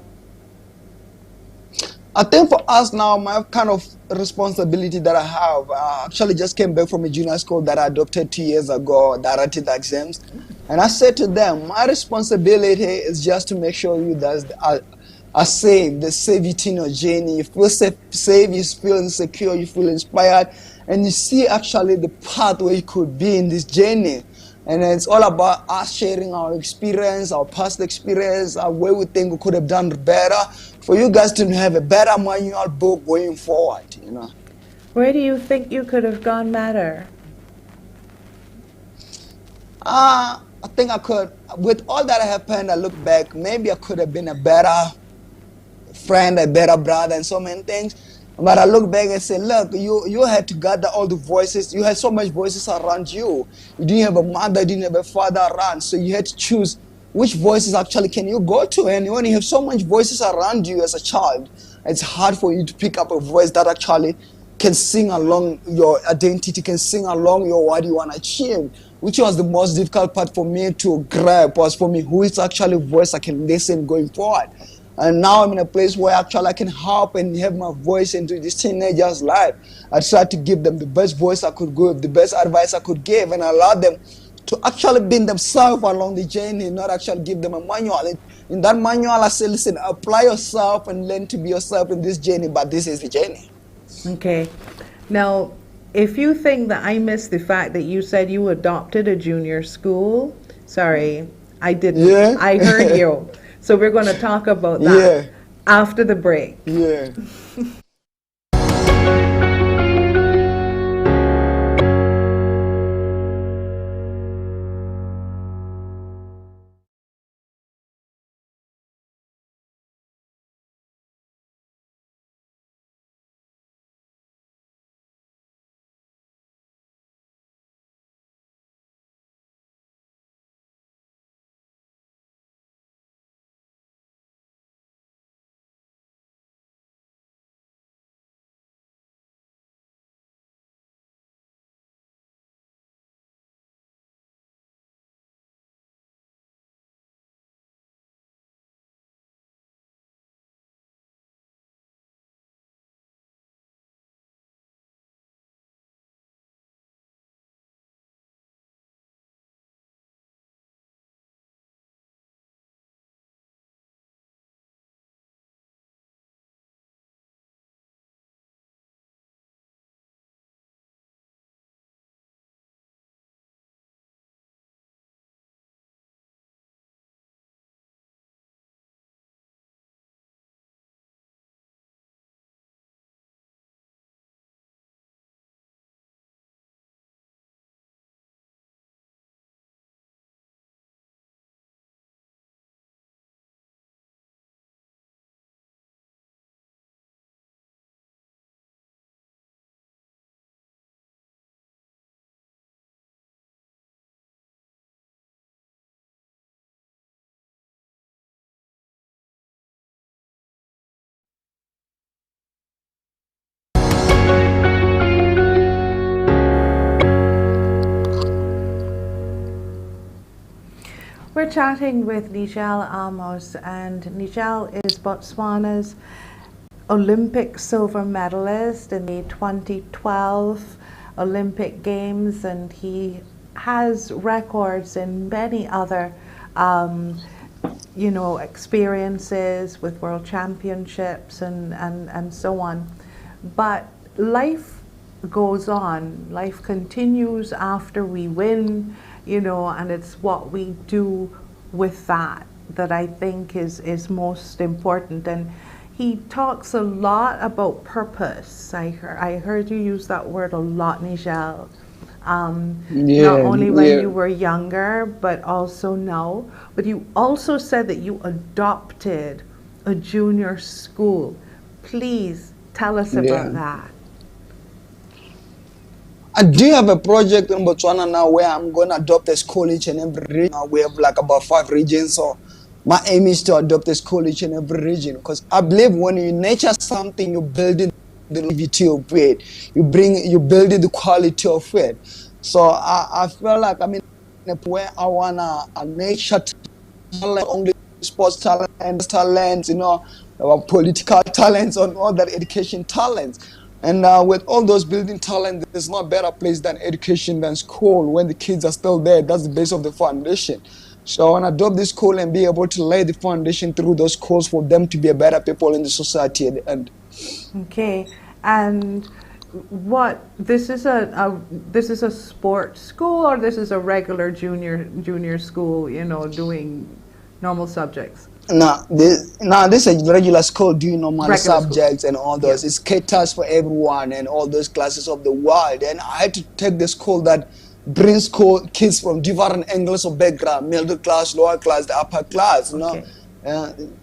I think for us now, my kind of responsibility that I have, I actually just came back from a junior school that I adopted 2 years ago, directed the exams. And I said to them, my responsibility is just to make sure you guys are safe. They save you in your journey. You feel safe, you feel secure, you feel inspired, and you see actually the path where you could be in this journey. And it's all about us sharing our experience, our past experience, our way we think we could have done better, for you guys to have a better manual book going forward, Where do you think you could have gone better? I think I could, with all that happened, I look back, maybe I could have been a better friend, a better brother, and so many things. But I look back and say, look, you had to gather all the voices. You had so much voices around you. You didn't have a mother, you didn't have a father around. So you had to choose which voices actually can you go to. And when you have so much voices around you as a child, it's hard for you to pick up a voice that actually can sing along your identity, can sing along your what you want to achieve. Which was the most difficult part for me to grab, was for me, who is actually a voice I can listen going forward. And now I'm in a place where actually I can help and have my voice into this teenager's life. I try to give them the best voice I could give, the best advice I could give, and allow them to actually be themselves along the journey, not actually give them a manual. In that manual, I say, listen, apply yourself and learn to be yourself in this journey, but this is the journey. Okay. Now, if you think that I missed the fact that you said you adopted a junior school, sorry, I didn't. Yeah. I heard you. So we're going to talk about that after the break. Yeah. We're chatting with Nigel Amos, and Nigel is Botswana's Olympic silver medalist in the 2012 Olympic Games, and he has records in many other experiences with world championships and so on. But life goes on, life continues after we win, and it's what we do with that I think is most important. And he talks a lot about purpose. I heard you use that word a lot, Nigel. Not only when you were younger, but also now. But you also said that you adopted a junior school. Please tell us about that. I do have a project in Botswana now where I'm going to adopt a school each and every region. We have like about 5 regions, so my aim is to adopt a school each and every region, because I believe when you nurture something, you build it the longevity of it. You build it the quality of it. So I feel like I'm in a point where I want to nurture talent, only sports talents, political talents, and all that education talents. And with all those building talent, there's no better place than education, than school. When the kids are still there, that's the base of the foundation. So I want to adopt this school and be able to lay the foundation through those schools for them to be a better people in the society at the end. Okay, and this is a sports school, or this is a regular junior school, doing normal subjects? No, this is a regular school doing normal subjects and all those. Yeah. It caters for everyone and all those classes of the world. And I had to take the school that bring school kids from different angles of background, middle class, lower class, the upper class, you know.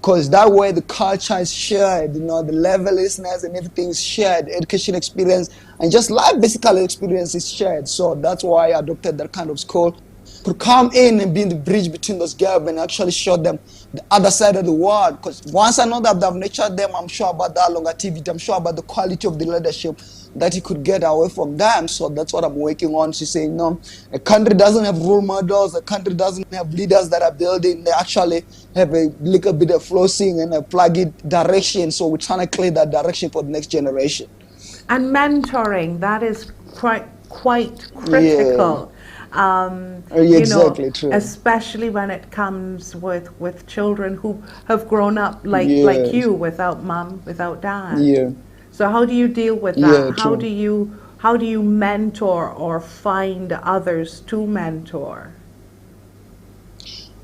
Because that way the culture is shared, you know, the levelness and everything is shared, education experience and just life basically experience is shared. So that's why I adopted that kind of school, to come in and be the bridge between those gaps and actually show them the other side of the world. Because once I know that I've nurtured them, I'm sure about that longevity, I'm sure about the quality of the leadership that he could get away from them. So that's what I'm working on. She's saying, no, a country doesn't have role models, a country doesn't have leaders that are building, they actually have a little bit of flossing and a plugged direction. So we're trying to clear that direction for the next generation. And mentoring, that is quite critical. Exactly, true. Especially when it comes with children who have grown up like you, without mom, without dad. So how do you deal with that? How do you mentor or find others to mentor?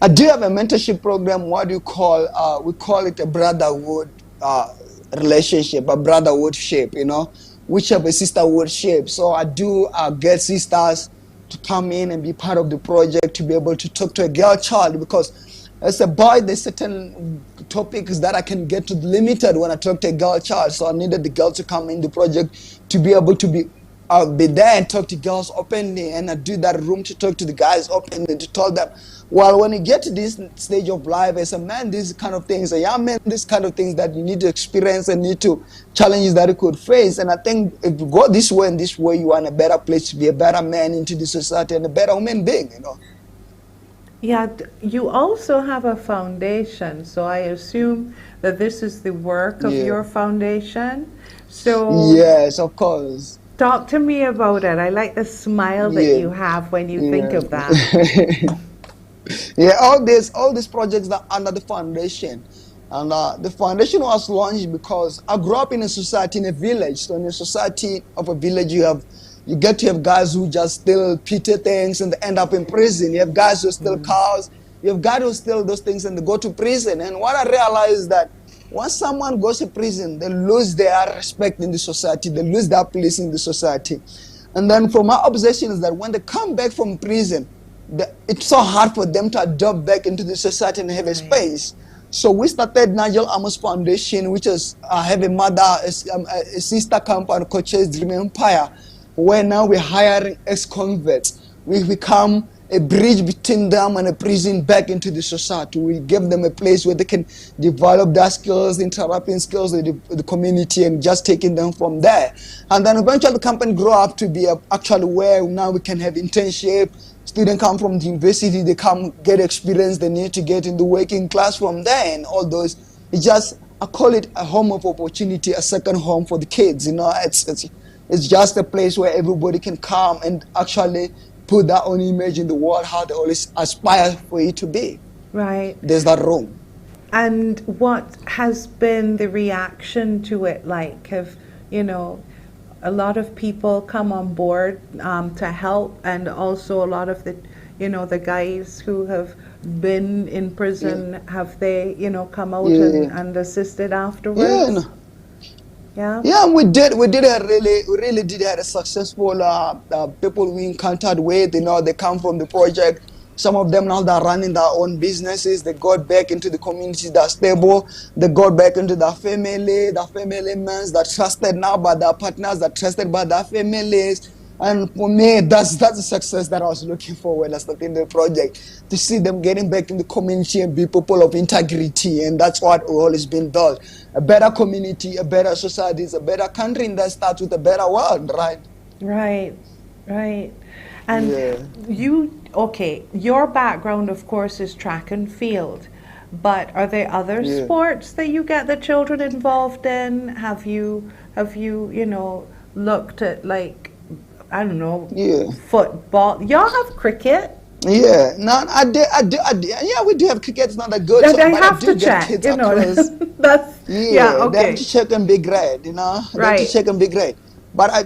I do have a mentorship program. What do you call? We call it a brotherhood relationship, a brotherhood shape. You know, which have a sisterhood shape. So I do get sisters to come in and be part of the project, to be able to talk to a girl child, because as a boy there's certain topics that I can get to limited when I talk to a girl child. So I needed the girl to come in the project to be able to be there and talk to girls openly, and I do that room to talk to the guys openly, to tell them, well, when you get to this stage of life as a man, these kind of things, a young man, these kind of things that you need to experience and need to challenges that you could face. And I think if you go this way and this way, you are in a better place to be a better man into the society and a better human being, you know. Yeah, you also have a foundation, so I assume that this is the work of your foundation. So yes, of course. Talk to me about it. I like the smile that you have when you think of that. All these projects that are under the foundation. And the foundation was launched because I grew up in a society, in a village. So in a society of a village, you get to have guys who just steal petty things and they end up in prison. You have guys who steal cows. You have guys who steal those things and they go to prison. And what I realized is that once someone goes to prison, they lose their respect in the society. They lose their place in the society. And then from my observation is that when they come back from prison, it's so hard for them to adopt back into the society and have a space. So we started NIJEL Amos Foundation, which is have a mother, a sister company called Dream Empire, where now we're hiring ex-convicts. We become a bridge between them and a prison back into the society. We give them a place where they can develop their skills, interacting skills with the community, and just taking them from there. And then eventually the company grow up to be actually where now we can have internship. Students come from the university, they come get experience, they need to get in the working class from there, and all those. It's just, I call it a home of opportunity, a second home for the kids. You know, it's just a place where everybody can come and actually put their own image in the world, how they always aspire for it to be. Right. There's that room. And what has been the reaction to it like? Have, a lot of people come on board to help, and also a lot of the guys who have been in prison, have they, come out and assisted afterwards? Yeah, we really did have a successful people we encountered with. They come from the project. Some of them now they're running their own businesses. They got back into the community that's stable. They got back into their family members that trusted now by their partners, that trusted by their families. And for me, that's the success that I was looking for when I started the project, to see them getting back in the community and be people of integrity. And that's what always been done. A better community, a better society, a better country, and that starts with a better world, right? Right. And your background, of course, is track and field. But are there other sports that you get the children involved in? Have you looked at, like, I don't know, football? Y'all have cricket? Yeah, no, I do. Yeah, we do have cricket. It's not that good. But I have to check, That's they have to check and be great, They have to check and be great. But I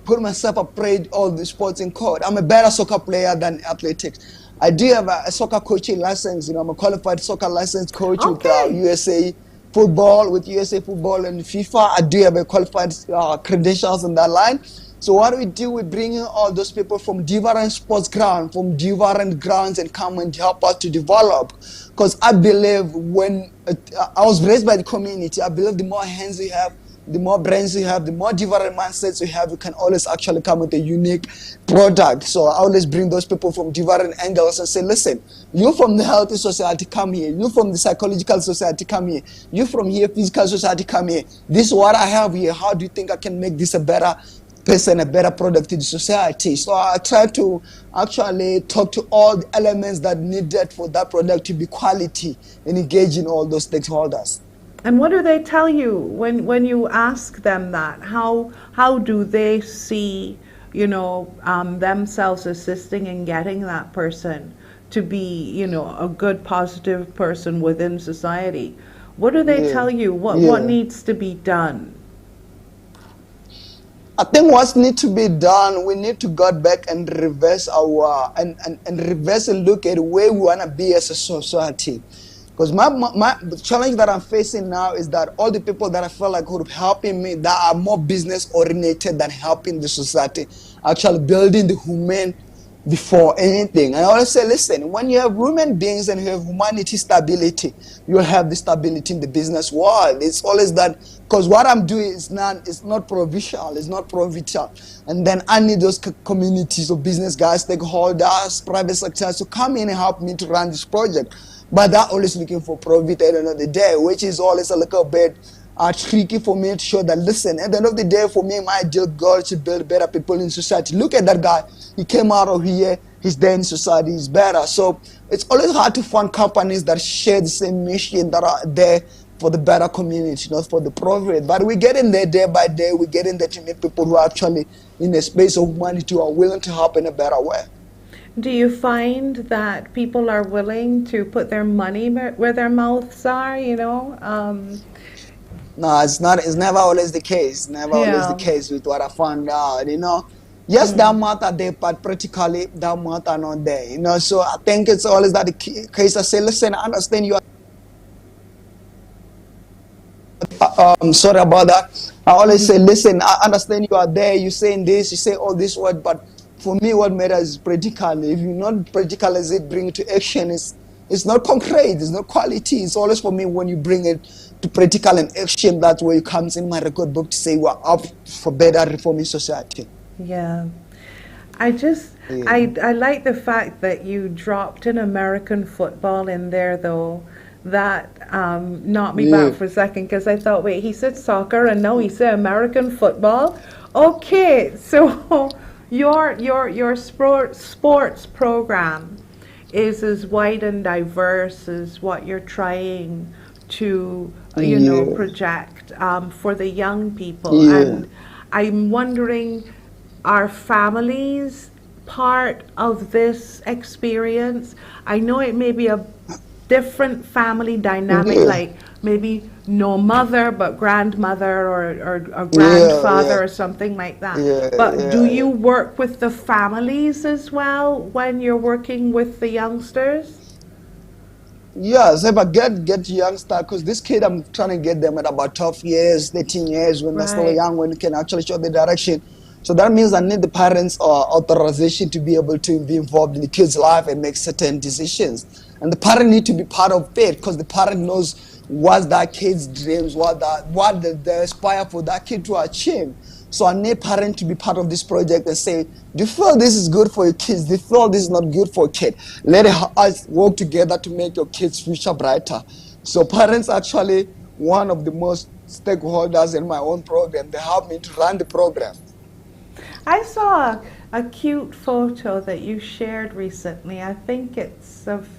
put myself appraised all the sports in court. I'm a better soccer player than athletics. I do have a soccer coaching license. I'm a qualified soccer license coach with USA football, with USA football and FIFA. I do have a qualified credentials in that line. So what we do, we bring in all those people from different sports grounds, from different grounds, and come and help us to develop. Because I believe I was raised by the community, I believe the more hands you have, the more brains you have, the more different mindsets you have, you can always actually come with a unique product. So I always bring those people from different angles and say, listen, you from the healthy society, come here. You from the psychological society, come here. You from here, physical society, come here. This is what I have here. How do you think I can make this a better person, a better product in the society? So I try to actually talk to all the elements that needed for that product to be quality and engaging all those stakeholders. And what do they tell you when you ask them that? How do they see, themselves assisting in getting that person to be, a good, positive person within society? What do they tell you? What needs to be done? I think what needs to be done, we need to go back and reverse reverse and look at where we want to be as a society. Because the challenge that I'm facing now is that all the people that I feel like would be helping me, that are more business oriented than helping the society, actually building the human before anything. And I always say, listen, when you have human beings and you have humanity stability, you'll have the stability in the business world. It's always that, because what I'm doing is not provincial, it's not provincial. And then I need those communities of business guys, stakeholders, private sectors to come in and help me to run this project. But they're always looking for profit at the end of the day, which is always a little bit tricky for me to show that, listen, at the end of the day, for me, my ideal goal is to build better people in society. Look at that guy. He came out of here. He's there in society. He's better. So it's always hard to find companies that share the same mission, that are there for the better community, not for the profit. But we get in there day by day. We get in there to meet people who are actually in a space of humanity, who are willing to help in a better way. Do you find that people are willing to put their money where their mouths are, No, it's not. It's never always the case. Never always the case with what I found out. Yes, that matter there, but practically that matter not there. So I think it's always that the case. I say, listen, I understand you are. Sorry about that. I always say, listen, I understand you are there. You saying this, you say all this word, but for me, what matters is practical. If you're not practical as it, bring it to action. It's not concrete. It's not quality. It's always for me when you bring it to practical and action. That's where it comes in my record book to say we're up for better reforming society. Yeah. I like the fact that you dropped in American football in there, though. That knocked me back for a second, because I thought, wait, he said soccer and now he said American football. Okay, so your sports program is as wide and diverse as what you're trying to project for the young people. And I'm wondering, are families part of this experience? I know it may be a different family dynamic, like maybe no mother but grandmother or grandfather or something like that. But do you work with the families as well when you're working with the youngsters? Yes, if I get youngster, because this kid, I'm trying to get them at about 12 years, 13 years, when they're still young, when you can actually show the direction. So that means I need the parents' authorization to be able to be involved in the kid's life and make certain decisions. And the parent need to be part of it, because the parent knows what that kid's dreams, what they aspire for that kid to achieve. So I need parents to be part of this project and say, do you feel this is good for your kids? Do you feel this is not good for a kid? Let us work together to make your kids' future brighter. So parents actually one of the most stakeholders in my own program. They help me to run the program. I saw a cute photo that you shared recently. I think it's of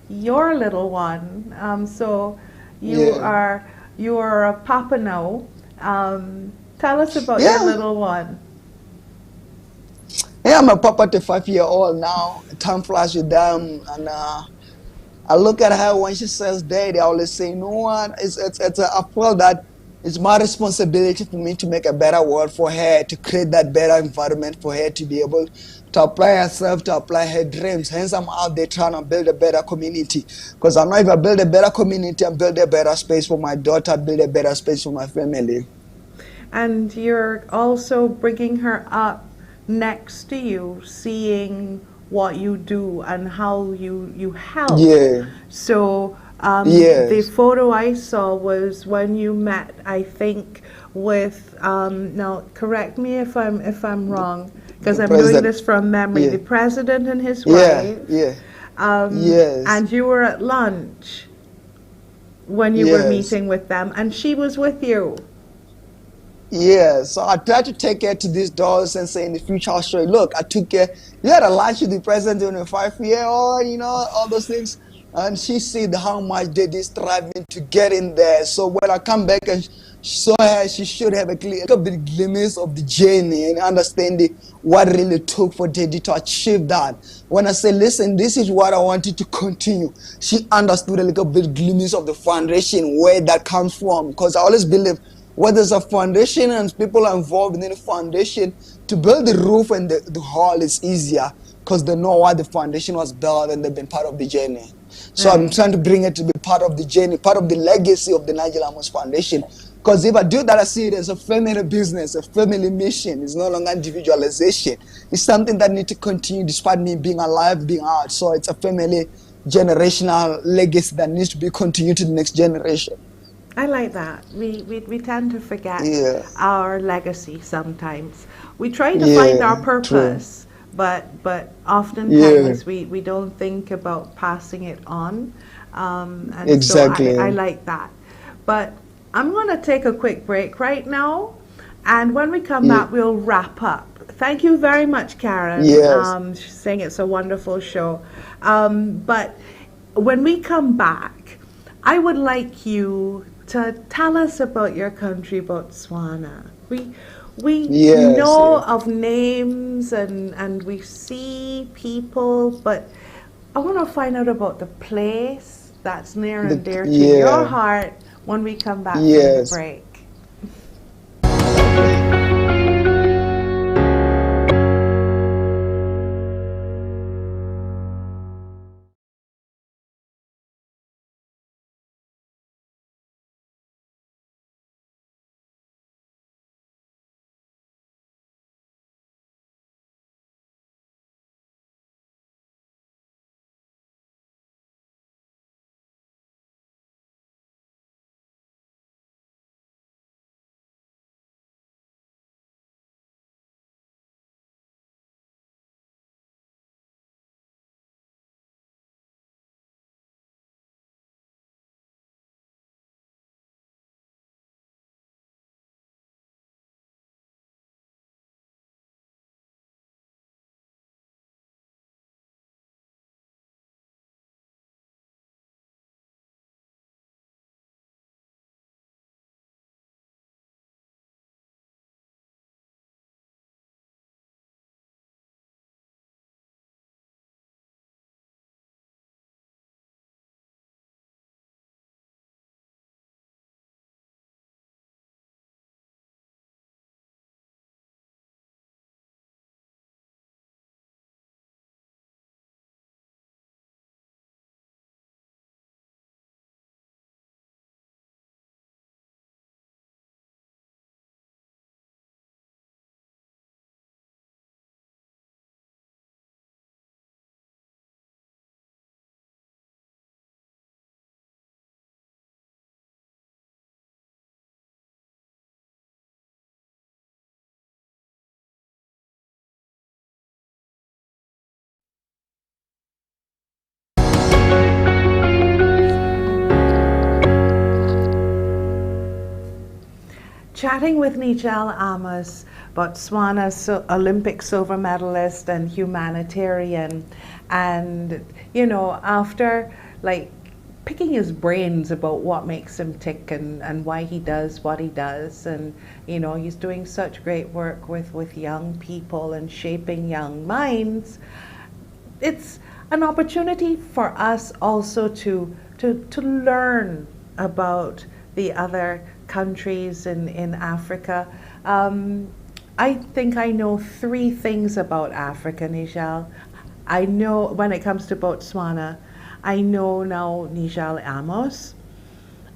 your little one. So you are a papa now. Tell us about your little one. Yeah, I'm a papa to 5-year-old now. Time flies with them, and I look at her when she says daddy. I always say, no one. I feel that it's my responsibility for me to make a better world for her, to create that better environment for her to be able to apply herself, to apply her dreams. Hence, I'm out there trying to build a better community. Because I know if I build a better community and build a better space for my daughter, build a better space for my family. And you're also bringing her up next to you, seeing what you do and how you help. Yeah. So Yes. the photo I saw was when you met, I think, with now correct me if I'm wrong, because I'm doing this from memory. Yeah. The president and his Yeah, wife. yeah. Yes. And you were at lunch when you were Yes. meeting with them, and she was with you. Yeah, so I tried to take her to these doors and say in the future I'll show you. Look, I took her. You had a lunch with the president in a 5-year-old, you know, all those things. And she said how much they is striving to get in there. So when I come back and saw her, she should have a bit glimpse of the journey and understanding what really took for Daddy to achieve that. When I say, listen, this is what I wanted to continue, she understood a little bit glimpse of the foundation, where that comes from. Because I always believe where there's a foundation and people are involved in the foundation, to build the roof and the hall is easier because they know why the foundation was built and they've been part of the journey. So I'm trying to bring it to be part of the journey, part of the legacy of the Nigel Amos Foundation. Because if I do that, I see it as a family business, a family mission. It's no longer individualization. It's something that needs to continue despite me being alive, being out. So it's a family generational legacy that needs to be continued to the next generation. I like that. We tend to forget our legacy sometimes. We try to find our purpose, but oftentimes we don't think about passing it on. And exactly. So I like that. But I'm going to take a quick break right now, and when we come back, we'll wrap up. Thank you very much, Karen. Yes. She's saying it's a wonderful show. But when we come back, I would like you to tell us about your country, Botswana. We know of names and we see people, but I want to find out about the place that's near and dear to your heart when we come back from the break. Chatting with NIJEL Amos, Botswana's Olympic silver medalist and humanitarian. And, you know, after like picking his brains about what makes him tick and why he does what he does. And, you know, he's doing such great work with young people and shaping young minds. It's an opportunity for us also to learn about the other countries in Africa. I think I know three things about Africa, Nigel. I know when it comes to Botswana, I know now Nigel Amos.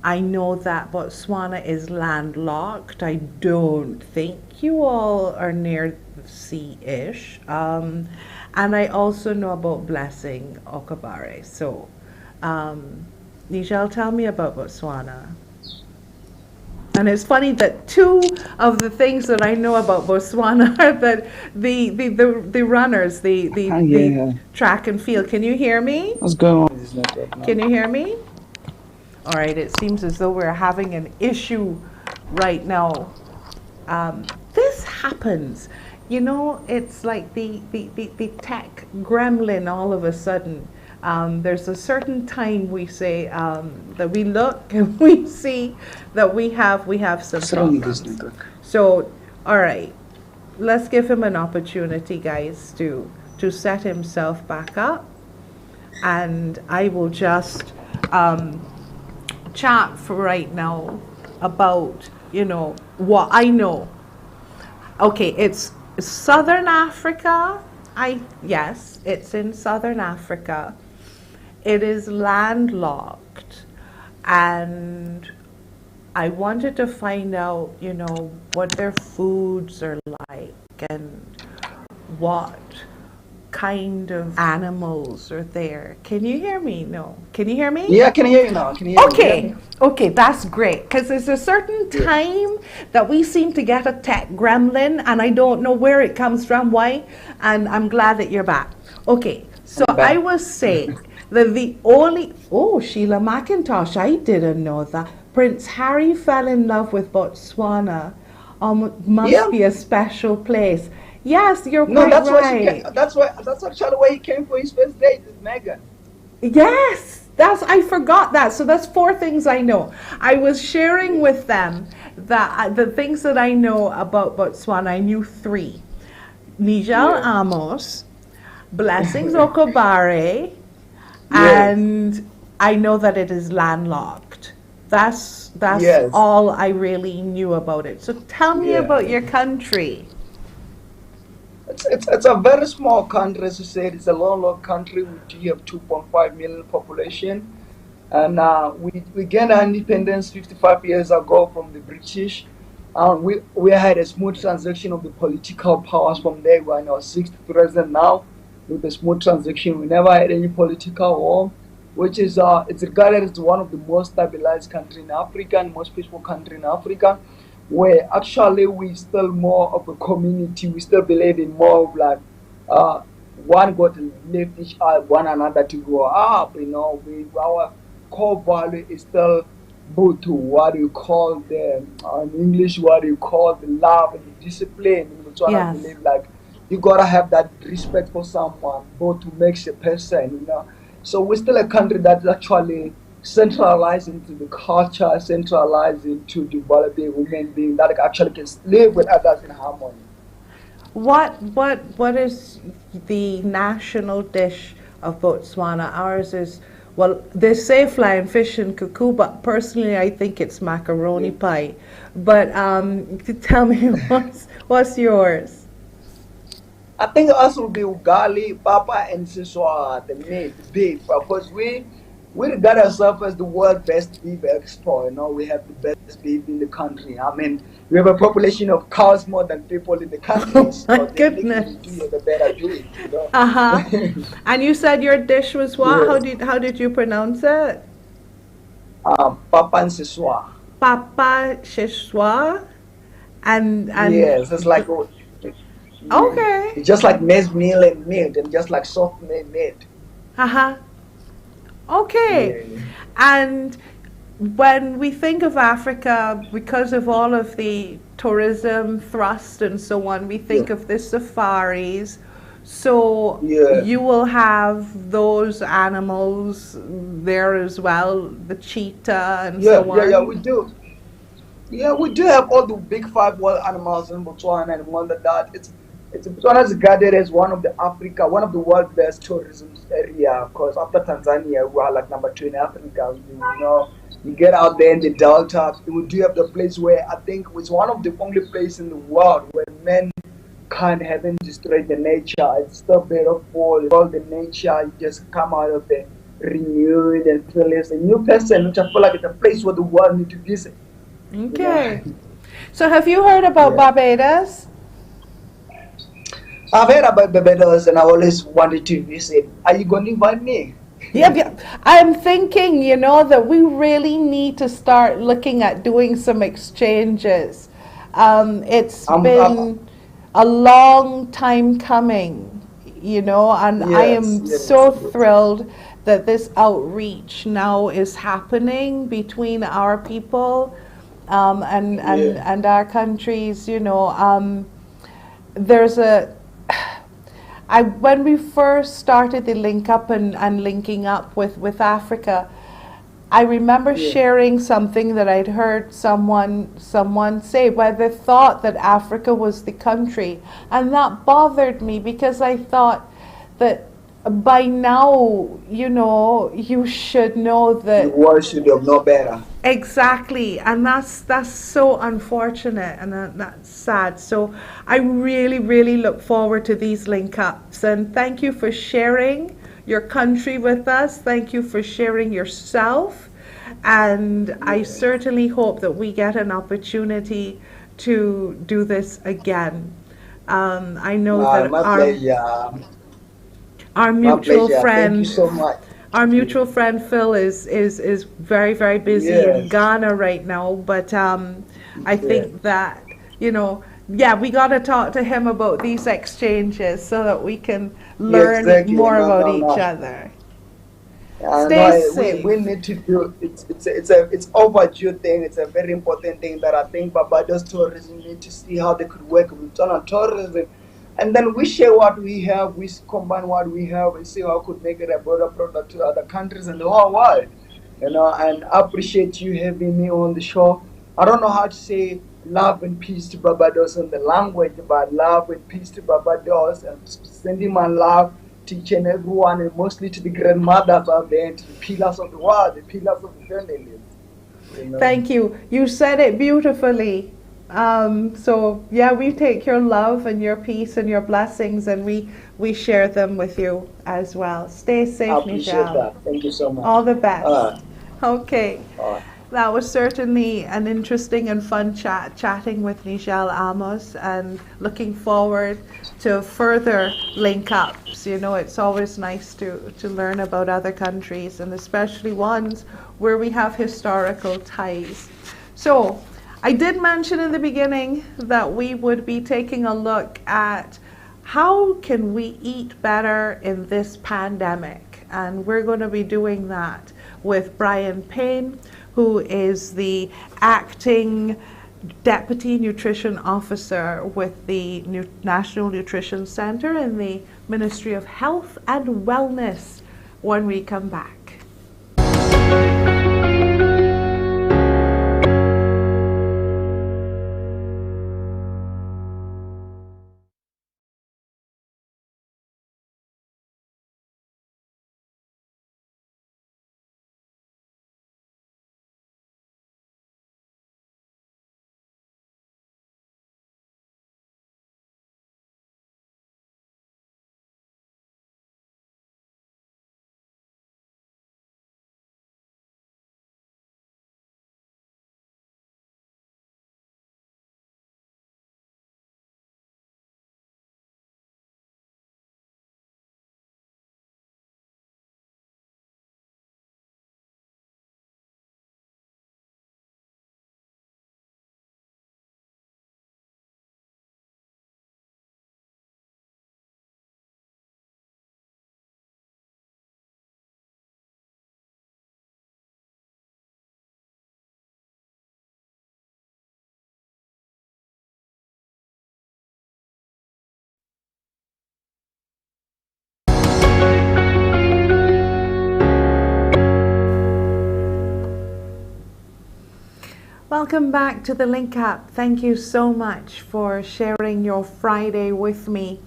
I know that Botswana is landlocked. I don't think you all are near the sea-ish. And I also know about Blessing Okabare. So, Nigel, tell me about Botswana. And it's funny that two of the things that I know about Botswana are that the runners, the track and field. Can you hear me? What's going on with this network now? Can you hear me? All right, it seems as though we're having an issue right now. This happens. You know, it's like the tech gremlin all of a sudden. There's a certain time we say that we look and we see that we have some problems. So, all right, let's give him an opportunity, guys, to set himself back up. And I will just chat for right now about, you know, what I know. Okay, it's Southern Africa. Yes, it's in Southern Africa. It is landlocked, and I wanted to find out, you know, what their foods are like and what kind of animals are there. Can you hear me? No. Can you hear me? Yeah, I can hear you now. Can you hear Okay. me? Okay, that's great. Because there's a certain time that we seem to get a tech gremlin, and I don't know where it comes from, why, and I'm glad that you're back. Okay, so I was saying that the only, oh, Sheila McIntosh, I didn't know that. Prince Harry fell in love with Botswana. Must be a special place. Yes, you're quite right. That's actually where he came for his first date with Meghan. Yes, I forgot that. So that's four things I know. I was sharing with them that the things that I know about Botswana. I knew three: Nigel Amos, Blessings Okobare, and I know that it is landlocked. That's all I really knew about it. So tell me about your country. It's a very small country, as you said. It's a landlocked country. We have 2.5 million population, and we gained our independence 55 years ago from the British. We had a smooth transition of the political powers from there. We're in our sixth president now, with a smooth transition. We never had any political war, which is it's regarded as one of the most stabilized country in Africa and most peaceful country in Africa, where actually we still more of a community. We still believe in more of like one got to lift each other, one another to grow up. You know, our core value is still Butu, what do you call the in English, what do you call the love and the discipline. In Botswana, believe like you gotta have that respect for someone, Butu makes a person, you know. So we're still a country that's actually centralized into the culture, centralized into developing human being that actually can live with others in harmony. What is the national dish of Botswana? Ours is, well, they say flying fish and cuckoo, but personally I think it's macaroni pie. But tell me, what's yours? I think us will be ugali, papa, and siswa, the meat, beef, because we regard ourselves as the world's best beef export. You know, we have the best beef in the country. I mean, we have a population of cows more than people in the country. Oh my so goodness! The better beef, you know? And you said your dish was what? Yes. How did you pronounce it? Papa and siswa. Papa siswa, and yes, it's like. Okay. It's just like maize meal and meat, and just like soft meat. Okay. Yeah. And when we think of Africa, because of all of the tourism thrust and so on, we think of the safaris. So you will have those animals there as well, the cheetah and so on. Yeah, we do. Yeah, we do have all the big five wild animals in Botswana and more than that. Botswana is regarded as one of the world's best tourism area, because after Tanzania we are like number 2 in Africa. You know, You get out there in the Delta. We do have the place where I think it's one of the only places in the world where men can't haven't destroyed the nature. It's still beautiful. All the nature, you just come out of there renewed and feel as a new person, which I feel like it's a place where the world need to visit. You know? Okay. So have you heard about Yeah. Barbados? I've heard about Barbados and I always wanted to visit. Are you going to invite me? Yeah, yeah. I'm thinking, that we really need to start looking at doing some exchanges. It's I'm, been a long time coming, and I yes, am yes, so yes. thrilled that this outreach now is happening between our people, Yeah. and our countries. There's a when we first started the link up and linking up with Africa, I remember Yeah. sharing something that I'd heard someone say, where they thought that Africa was the country, and that bothered me because I thought that by now, you should know The that. world should have known better. Exactly, and that's so unfortunate, and that's sad. So I really, really look forward to these link ups, and thank you for sharing your country with us. Thank you for sharing yourself, and I certainly hope that we get an opportunity to do this again. I know that My pleasure. our My mutual pleasure. Thank you friend so much. our mutual friend Phil is very, very busy in Yes. Ghana right now, but I Yeah. think that yeah, we got to talk to him about these exchanges so that we can Yeah, learn exactly. more No, about no, each no. other. No, Stay we safe. need to do it's overdue thing. It's a very important thing that I think Barbados tourism need to see how they could work with on tourism, and then we share what we have. We combine what we have and see how we could make it a better product to other countries and the whole world. And I appreciate you having me on the show. I don't know how to say love and peace to Barbados in the language, but love and peace to Barbados and sending my love to each and everyone, and mostly to the grandmothers out there and to the pillars of the world, the pillars of the journalists. Thank you. You said it beautifully. So yeah, we take your love and your peace and your blessings, and we share them with you as well. Stay I safe, appreciate Nigel. that. Thank you so much. All the best. Uh, Okay. uh, That was certainly an interesting and fun chatting with Nigel Amos, and looking forward to further link ups. It's always nice to learn about other countries, and especially ones where we have historical ties. So I did mention in the beginning that we would be taking a look at how can we eat better in this pandemic, and we're going to be doing that with Brian Payne, who is the acting Deputy Nutrition Officer with the National Nutrition Center in the Ministry of Health and Wellness, when we come back. Welcome back to the Link Up. Thank you so much for sharing your Friday with me.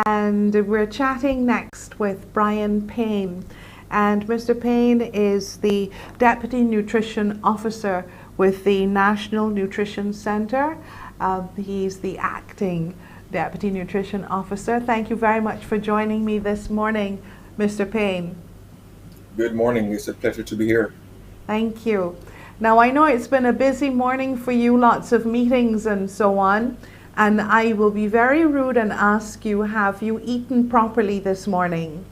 And we're chatting next with Brian Payne. And Mr. PAYNE is the Deputy Nutrition Officer with the National Nutrition Center. He's the acting Deputy Nutrition Officer. Thank you very much for joining me this morning, Mr. PAYNE. Good morning. It's a pleasure to be here. Thank you. Now, I know it's been a busy morning for you, lots of meetings and so on, and I will be very rude and ask you, have you eaten properly this morning?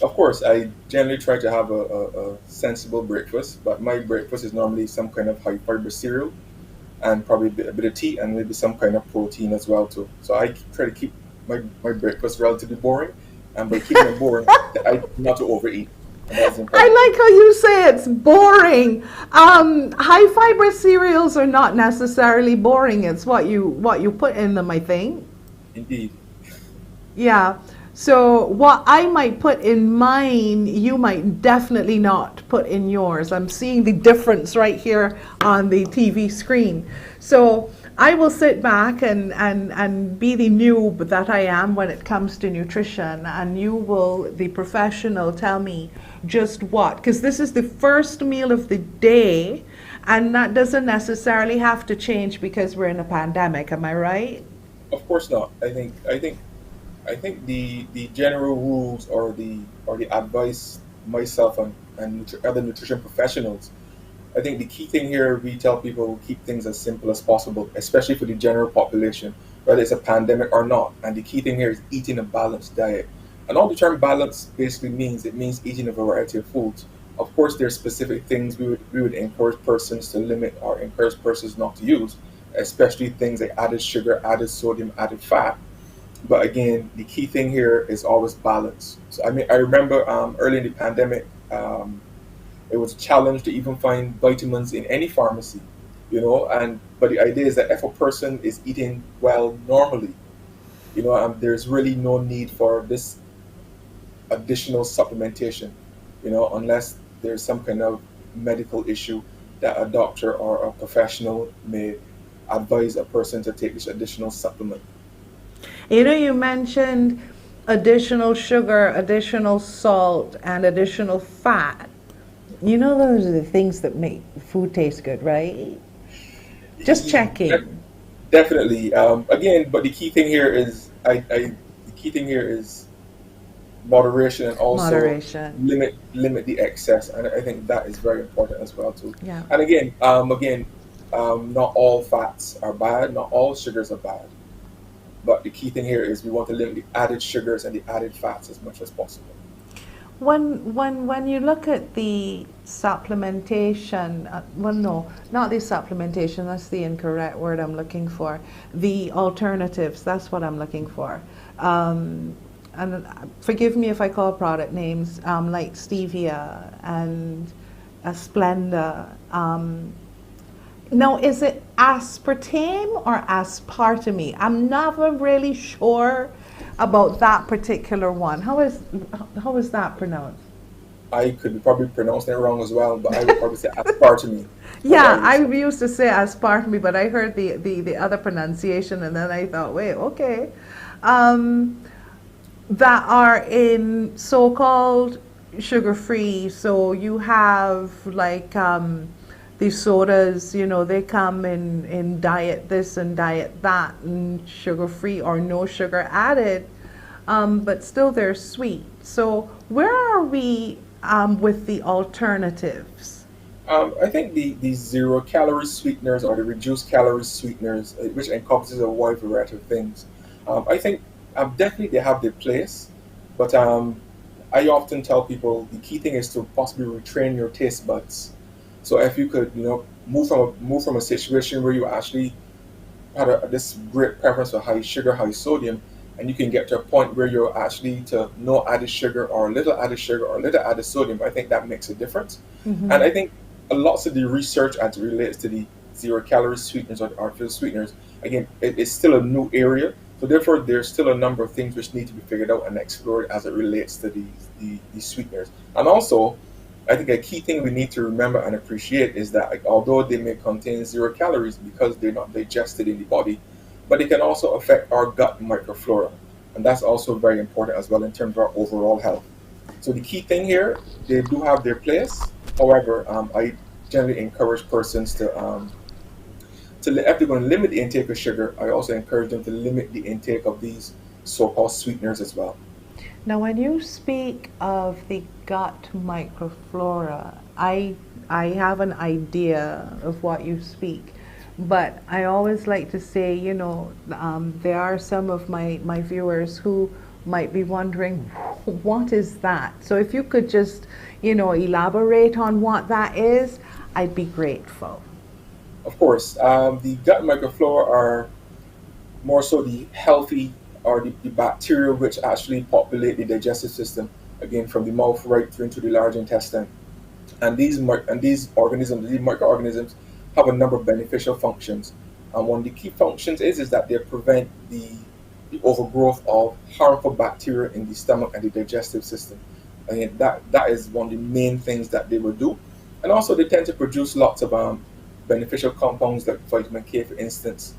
Of course, I generally try to have a sensible breakfast, but my breakfast is normally some kind of high fiber cereal and probably a bit of tea and maybe some kind of protein as well too. So I try to keep my breakfast relatively boring, and by keeping it boring, I not to overeat. I like how you say it's boring. High fiber cereals are not necessarily boring. It's what you put in them, I think. Indeed. Yeah. So what I might put in mine, you might definitely not put in yours. I'm seeing the difference right here on the TV screen. So I will sit back and be the noob that I am when it comes to nutrition, and you will, the professional, tell me just what, because this is the first meal of the day, and that doesn't necessarily have to change because we're in a pandemic. Am I right? Of course not. I think the general rules or the advice myself and other nutrition professionals, I think the key thing here, we tell people keep things as simple as possible, especially for the general population, whether it's a pandemic or not. And the key thing here is eating a balanced diet. And all the term balance basically means eating a variety of foods. Of course, there are specific things we would encourage persons to limit or encourage persons not to use, especially things like added sugar, added sodium, added fat. But again, the key thing here is always balance. So I remember early in the pandemic, it was a challenge to even find vitamins in any pharmacy, but the idea is that if a person is eating well normally, there's really no need for this additional supplementation, unless there's some kind of medical issue that a doctor or a professional may advise a person to take this additional supplement. You mentioned additional sugar, additional salt, and additional fat. Those are the things that make food taste good, right? Just checking. Definitely. Again, but the key thing here is moderation, and also limit the excess, and I think that is very important as well too. Yeah. And again, not all fats are bad, not all sugars are bad, but the key thing here is we want to limit the added sugars and the added fats as much as possible. When you look at the supplementation, no, not the supplementation, that's the incorrect word I'm looking for. The alternatives, that's what I'm looking for. And forgive me if I call product names, like stevia and Splenda. Now, is it aspartame or aspartame? I'm never really sure about that particular one. How is that pronounced? I could be probably pronouncing it wrong as well, but I would probably say aspartame. Yeah, I used to say aspartame, but I heard the other pronunciation, and then I thought, wait, okay. That are in so-called sugar-free. So you have like these sodas, they come in diet this and diet that, and sugar-free or no sugar added, but still they're sweet. So where are we with the alternatives? I think the zero-calorie sweeteners or the reduced-calorie sweeteners, which encompasses a wide variety of things, I think definitely they have their place, but I often tell people the key thing is to possibly retrain your taste buds. So if you could, move from a situation where you actually had this great preference for high sugar, high sodium, and you can get to a point where you're actually to no added sugar or little added sugar or little added sodium, I think that makes a difference. Mm-hmm. And I think lots of the research as it relates to the zero-calorie sweeteners or artificial sweeteners, again, it's still a new area. So therefore, there's still a number of things which need to be figured out and explored as it relates to the sweeteners. And also, I think a key thing we need to remember and appreciate is that although they may contain 0 calories because they're not digested in the body, but they can also affect our gut microflora. And that's also very important as well in terms of our overall health. So the key thing here, they do have their place. However, I generally encourage persons if they're going to limit the intake of sugar, I also encourage them to limit the intake of these so-called sweeteners as well. Now, when you speak of the gut microflora, I have an idea of what you speak, but I always like to say, there are some of my viewers who might be wondering, what is that? So if you could just, elaborate on what that is, I'd be grateful. Of course, the gut microflora are more so the healthy or the bacteria which actually populate the digestive system, again from the mouth right through into the large intestine. And these microorganisms, have a number of beneficial functions. And one of the key functions is that they prevent the overgrowth of harmful bacteria in the stomach and the digestive system. And that is one of the main things that they will do. And also they tend to produce lots of beneficial compounds like vitamin K, for instance,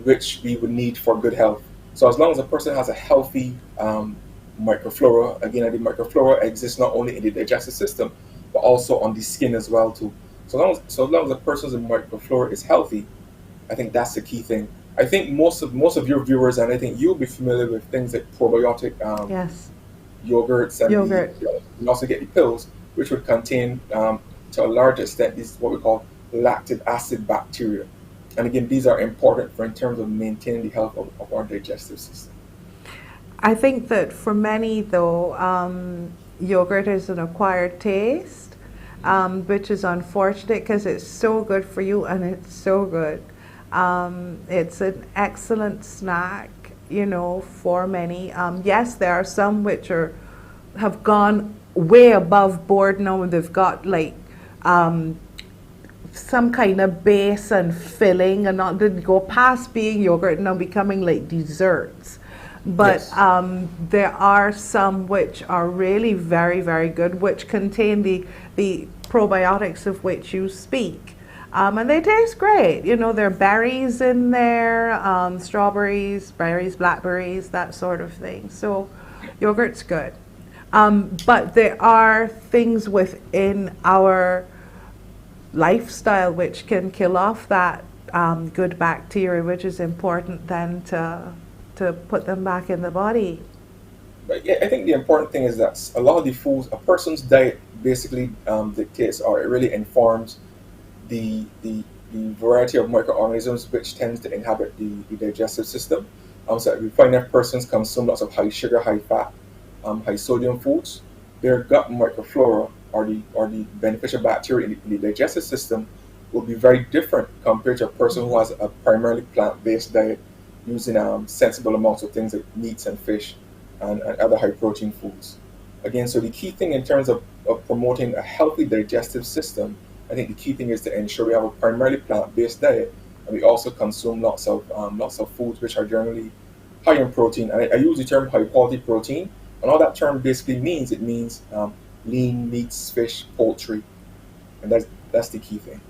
which we would need for good health. So as long as a person has a healthy microflora, again, the microflora exists not only in the digestive system, but also on the skin as well too. So long as a person's microflora is healthy, I think that's the key thing. I think most of your viewers, and I think you'll be familiar with things like probiotic Yes. yogurts, and Yogurt. you also get the pills, which would contain to a large extent these what we call lactic acid bacteria. And again, these are important in terms of maintaining the health of our digestive system. I think that for many, though, yogurt is an acquired taste, which is unfortunate because it's so good for you and it's so good. It's an excellent snack, for many. Yes, there are some which have gone way above board now, and they've got like some kind of base and filling, and not didn't go past being yogurt, now becoming like desserts. But Yes. there are some which are really very, very good, which contain the probiotics of which you speak. And they taste great. There are berries in there, strawberries, berries, blackberries, that sort of thing. So yogurt's good. But there are things within our lifestyle which can kill off that good bacteria, which is important then to put them back in the body. But yeah, I think the important thing is that a lot of the foods, a person's diet basically dictates, or it really informs the variety of microorganisms which tends to inhabit the digestive system. So we find that persons consume lots of high sugar, high fat, high sodium foods, their gut microflora or the beneficial bacteria in the digestive system will be very different compared to a person who has a primarily plant-based diet using sensible amounts of things like meats and fish and other high protein foods. Again, so the key thing in terms of promoting a healthy digestive system, I think the key thing is to ensure we have a primarily plant-based diet, and we also consume lots of foods which are generally high in protein. And I use the term high quality protein, and all that term basically means lean meats, fish, poultry, and that's the key thing.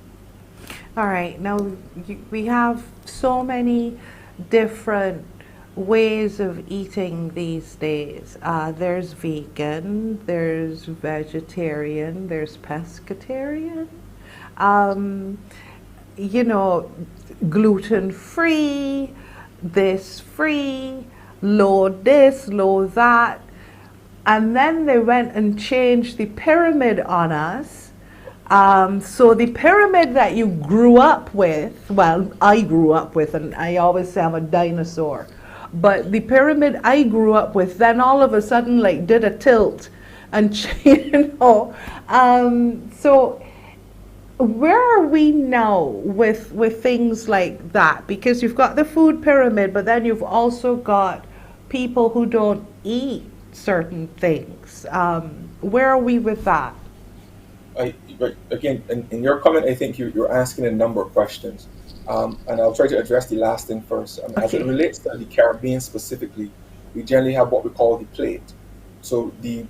All right, now we have so many different ways of eating these days. There's vegan, there's vegetarian, there's pescatarian, gluten-free, this free, low this, low that. And then they went and changed the pyramid on us. So the pyramid that you grew up with, well, I grew up with, and I always say I'm a dinosaur, but the pyramid I grew up with, then all of a sudden like did a tilt and so where are we now with things like that? Because you've got the food pyramid, but then you've also got people who don't eat certain things. Where are we with that? Again, in your comment, I think you're asking a number of questions, and I'll try to address the last thing first. As it relates to the Caribbean specifically, we generally have what we call the plate. So the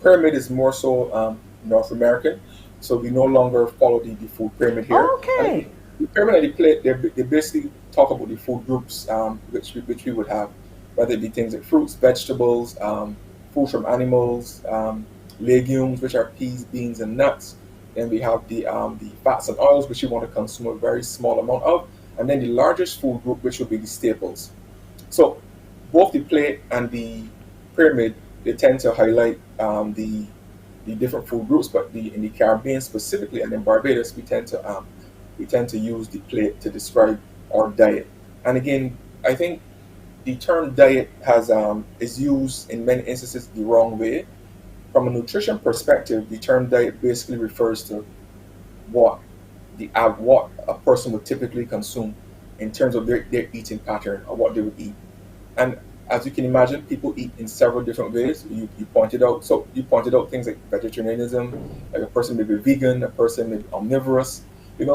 pyramid is more so North American, so we no longer follow the food pyramid here. Okay. And the pyramid and the plate, they basically talk about the food groups which we would have, whether it be things like fruits, vegetables, food from animals, legumes, which are peas, beans, and nuts. Then we have the fats and oils, which you want to consume a very small amount of. And then the largest food group, which will be the staples. So both the plate and the pyramid, they tend to highlight the different food groups, but in the Caribbean specifically, and in Barbados, we tend to use the plate to describe our diet. And again, I think the term diet is used in many instances the wrong way. From a nutrition perspective, the term diet basically refers to what what a person would typically consume in terms of their eating pattern or what they would eat. And as you can imagine, people eat in several different ways. You pointed out things like vegetarianism, like a person may be vegan, a person may be omnivorous.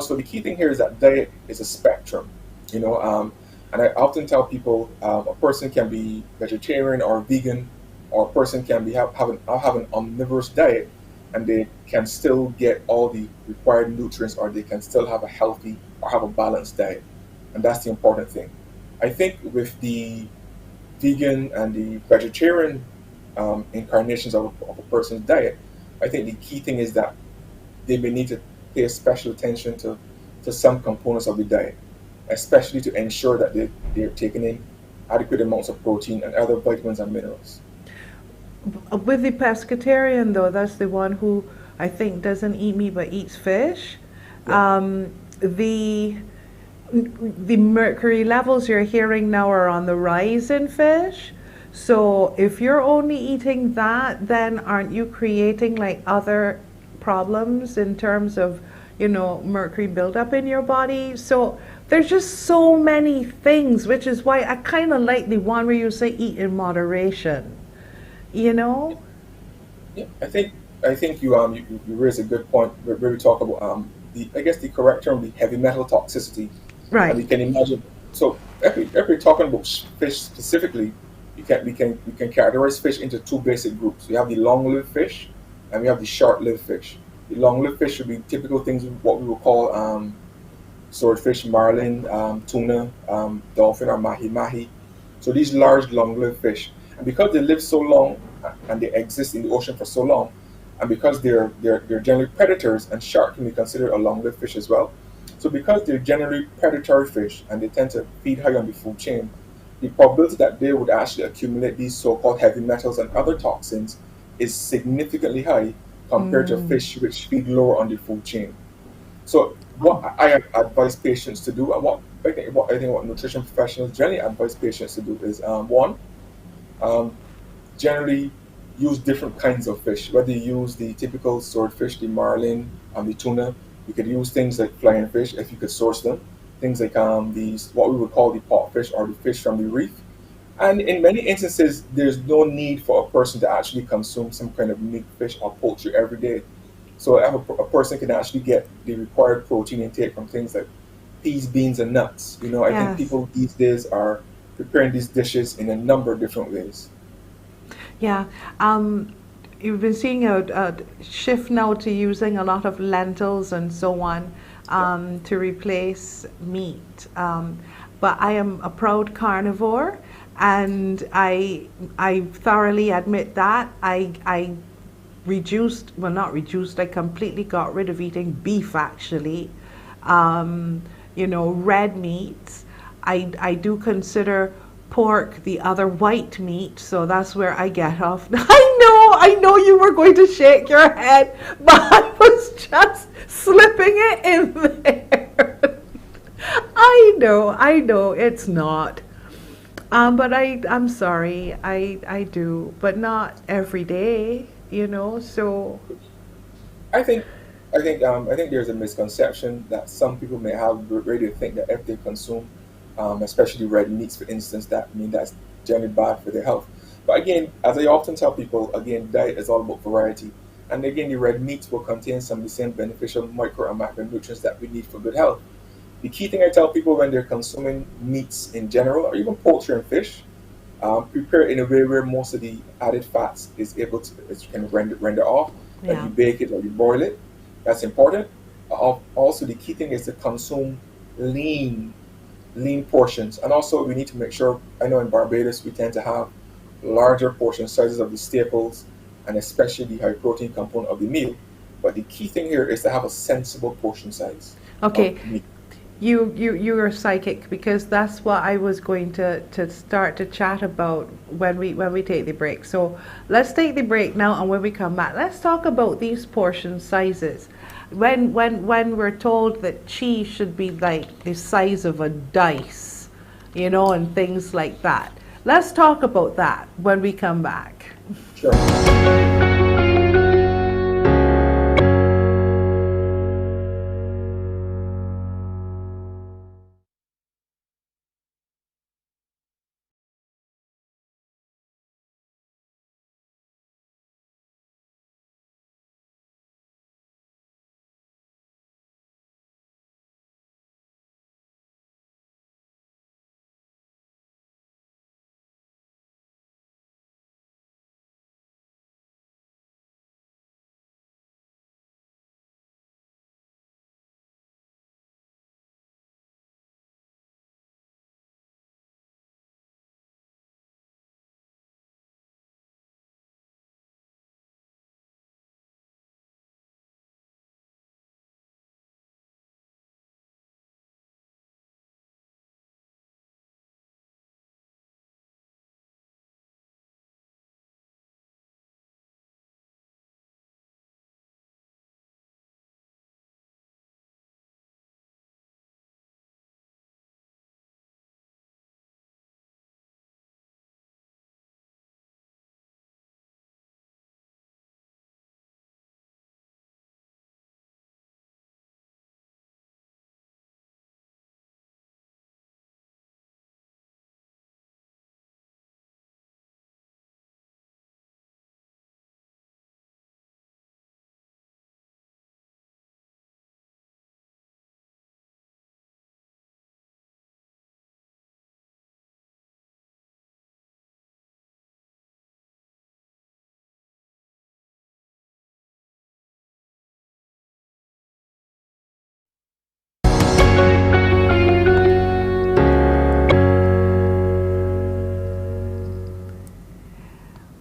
So the key thing here is that diet is a spectrum. And I often tell people a person can be vegetarian or vegan, or a person can have an omnivorous diet, and they can still get all the required nutrients, or they can still have a healthy or have a balanced diet. And that's the important thing. I think with the vegan and the vegetarian incarnations of a person's diet, I think the key thing is that they may need to pay special attention to some components of the diet, especially to ensure that they're taking in adequate amounts of protein and other vitamins and minerals. With the pescatarian, though, that's the one who I think doesn't eat meat but eats fish. Yeah. The mercury levels you're hearing now are on the rise in fish. So if you're only eating that, then aren't you creating like other problems in terms of, mercury buildup in your body? So there's just so many things, which is why I kind of like the one where you say eat in moderation. Yeah, I think you raise a good point where we talk about the correct term would be heavy metal toxicity. Right. And you can imagine. So if we're talking about fish specifically, we can categorize fish into two basic groups. We have the long-lived fish, and we have the short-lived fish. The long-lived fish would be typical things what we would call swordfish, marlin, tuna, dolphin, or mahi-mahi. So these large, long-lived fish, and because they live so long and they exist in the ocean for so long, and because they're generally predators, and shark can be considered a long-lived fish as well. So because they're generally predatory fish and they tend to feed high on the food chain, the probability that they would actually accumulate these so-called heavy metals and other toxins is significantly high compared to fish which feed lower on the food chain. So what I advise patients to do, and what nutrition professionals generally advise patients to do is one, generally use different kinds of fish. Whether you use the typical swordfish, the marlin, and the tuna, you could use things like flying fish if you could source them. Things like these what we would call the pot fish or the fish from the reef. And in many instances, there's no need for a person to actually consume some kind of meat, fish, or poultry every day. So a person can actually get the required protein intake from things like peas, beans, and nuts. I think people these days are preparing these dishes in a number of different ways. Yeah. You've been seeing a shift now to using a lot of lentils and so on to replace meat. But I am a proud carnivore, and I thoroughly admit that. I reduced, well, not reduced, I completely got rid of eating beef actually. Red meats. I do consider pork the other white meat, so that's where I get off. I know you were going to shake your head, but I was just slipping it in there. I know it's not. But I'm sorry, I do, but not every day, so. I think there's a misconception that some people may have ready to think that if they consume, especially red meats, for instance, that's generally bad for their health. But again, as I often tell people, again, diet is all about variety. And again, the red meats will contain some of the same beneficial micro and macronutrients that we need for good health. The key thing I tell people when they're consuming meats in general, or even poultry and fish, prepare in a way where most of the added fats can render off. Like you bake it or you boil it. That's important. Also, the key thing is to consume lean portions. And also, we need to make sure, I know in Barbados, we tend to have larger portion sizes of the staples, and especially the high protein component of the meal. But the key thing here is to have a sensible portion size Okay, of meat. you are psychic, because that's what I was going to start to chat about when we take the break. So let's take the break now, and when we come back, let's talk about these portion sizes. When we're told that cheese should be like the size of a dice, you know, and things like that. Let's talk about that when we come back. Sure.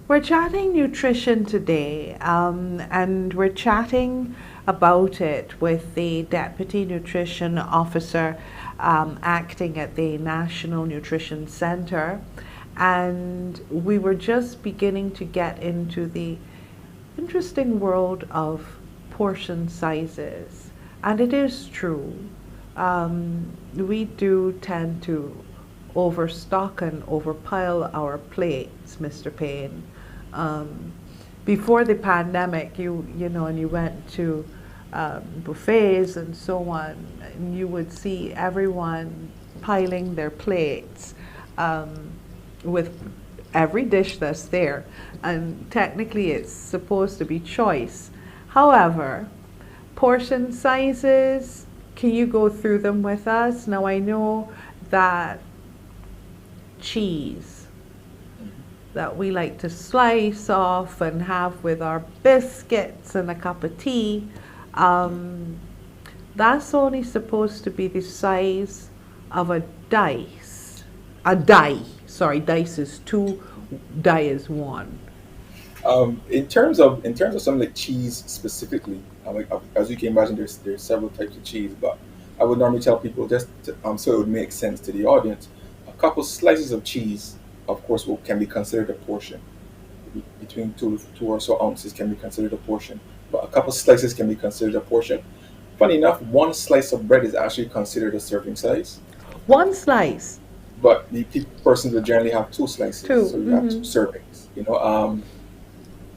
We're chatting nutrition today, and we're chatting about it with the Deputy Nutrition Officer acting at the National Nutrition Center. And we were just beginning to get into the interesting world of portion sizes. And it is true. We do tend to overstock and overpile our plates, Mr. PAYNE. Before the pandemic, you know, and you went to buffets and so on, and you would see everyone piling their plates with every dish that's there, and technically it's supposed to be choice. However, portion sizes, can you go through them with us? Now, I know that cheese that we like to slice off and have with our biscuits and a cup of tea, that's only supposed to be the size of a dice. A die. Sorry, dice is two, die is one. In terms of something like cheese specifically, like, as you can imagine, there's several types of cheese, but I would normally tell people just to, so it would make sense to the audience. A couple slices of cheese, of course, can be considered a portion. Between two or so ounces can be considered a portion, but a couple slices can be considered a portion. Funny enough, one slice of bread is actually considered a serving size. One slice. But the persons will generally have two slices, Two. so you have two servings. You know,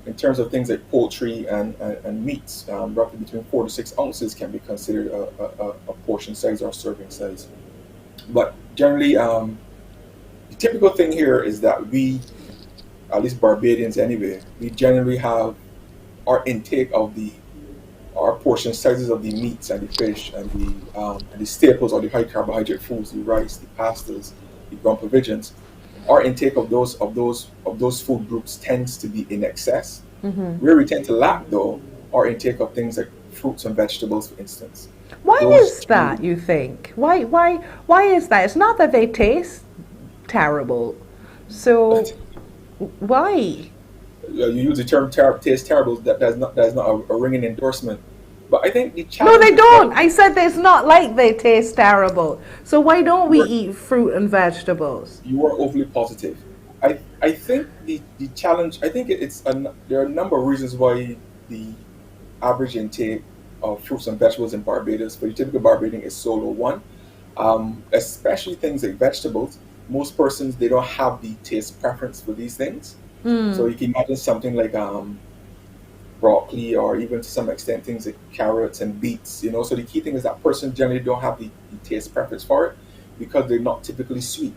in terms of things like poultry and meats, roughly between 4 to 6 ounces can be considered a portion size or serving size. But generally, the typical thing here is that we, at least Barbadians anyway, we generally have our intake of our portion sizes of the meats and the fish and the staples or the high carbohydrate foods, the rice, the pastas, the ground provisions. Our intake of those food groups tends to be in excess. Where we tend to lack, though, our intake of things like fruits and vegetables, for instance. Why is that, you think? Why is that? It's not that they taste terrible. So Why? You use the term taste terrible. That's not a ringing endorsement. But I think the No, challenge they with don't. I said it's not like they taste terrible. So why don't we you eat fruit and vegetables? you are overly positive. I think the challenge. I think there are a number of reasons why the average intake of fruits and vegetables in Barbados for the typical Barbadian is so low. One, especially things like vegetables. Most persons they don't have the taste preference for these things. So you can imagine something like broccoli or even to some extent things like carrots and beets. So the key thing is that person generally don't have the taste preference for it because they're not typically sweet.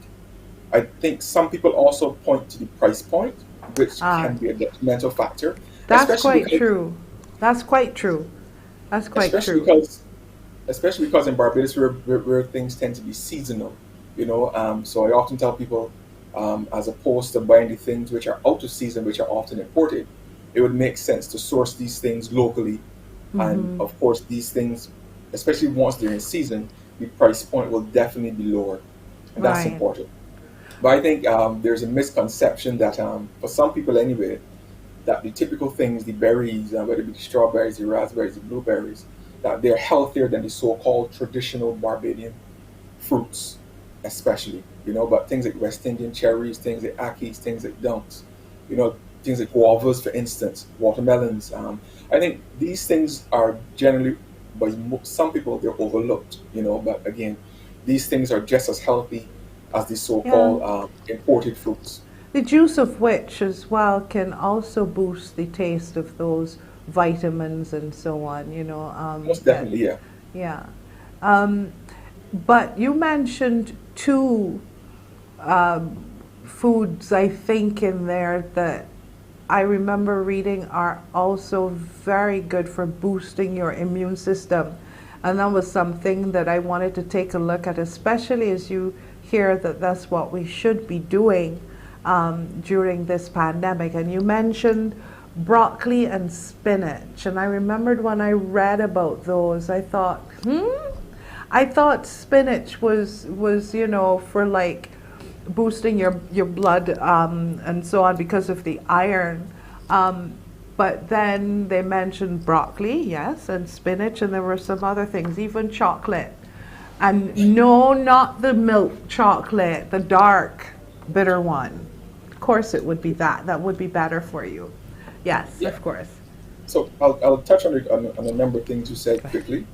I think some people also point to the price point, which Ah, can be a detrimental factor, that's especially quite because true. That's quite true. That's quite especially true. because especially because in Barbados where things tend to be seasonal. So I often tell people, as opposed to buying the things which are out of season, which are often imported, it would make sense to source these things locally. And Hmm. of course, these things, especially once they're in season, the price point will definitely be lower, and that's Right. important. But I think there's a misconception that, for some people anyway, that the typical things, the berries, whether it be the strawberries, the raspberries, the blueberries, that they're healthier than the so-called traditional Barbadian fruits, especially. But things like West Indian cherries, things like akis, things like dunks, things like guavas, for instance, watermelons. I think these things are generally, by some people, they're overlooked. But again, these things are just as healthy as the Yeah. so-called imported fruits. The juice of which as well can also boost the taste of those vitamins and so on, Most that, definitely, yeah. yeah. Um, but you mentioned two foods, I think, in there that I remember reading are also very good for boosting your immune system. And that was something that I wanted to take a look at, especially as you hear that that's what we should be doing during this pandemic. And you mentioned broccoli and spinach. And I remembered when I read about those, I thought, I thought spinach was for like boosting your blood and so on because of the iron. Um, but then they mentioned broccoli, yes, and spinach, and there were some other things, even chocolate. And no, not the milk chocolate, the dark, bitter one. Of course, it would be that. That would be better for you. Yes, Yeah. of course. So I'll touch on a number of things you said quickly.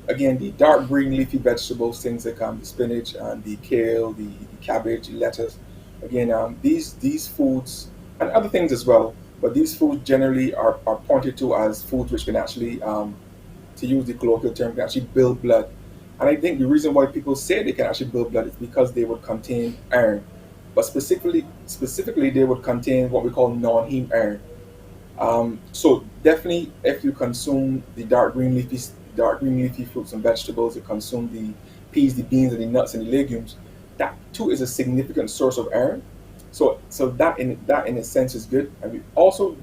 Again, the dark green leafy vegetables, things like the spinach and the kale, the cabbage, the lettuce. Again, these foods and other things as well. But these foods generally are pointed to as foods which can actually, to use the colloquial term, can actually build blood. And I think the reason why people say they can actually build blood is because they would contain iron, but specifically they would contain what we call non-heme iron. So definitely, if you consume the dark green leafy fruits and vegetables, you consume the peas, the beans, and the nuts and the legumes. That too is a significant source of iron. So that in a sense is good. And we also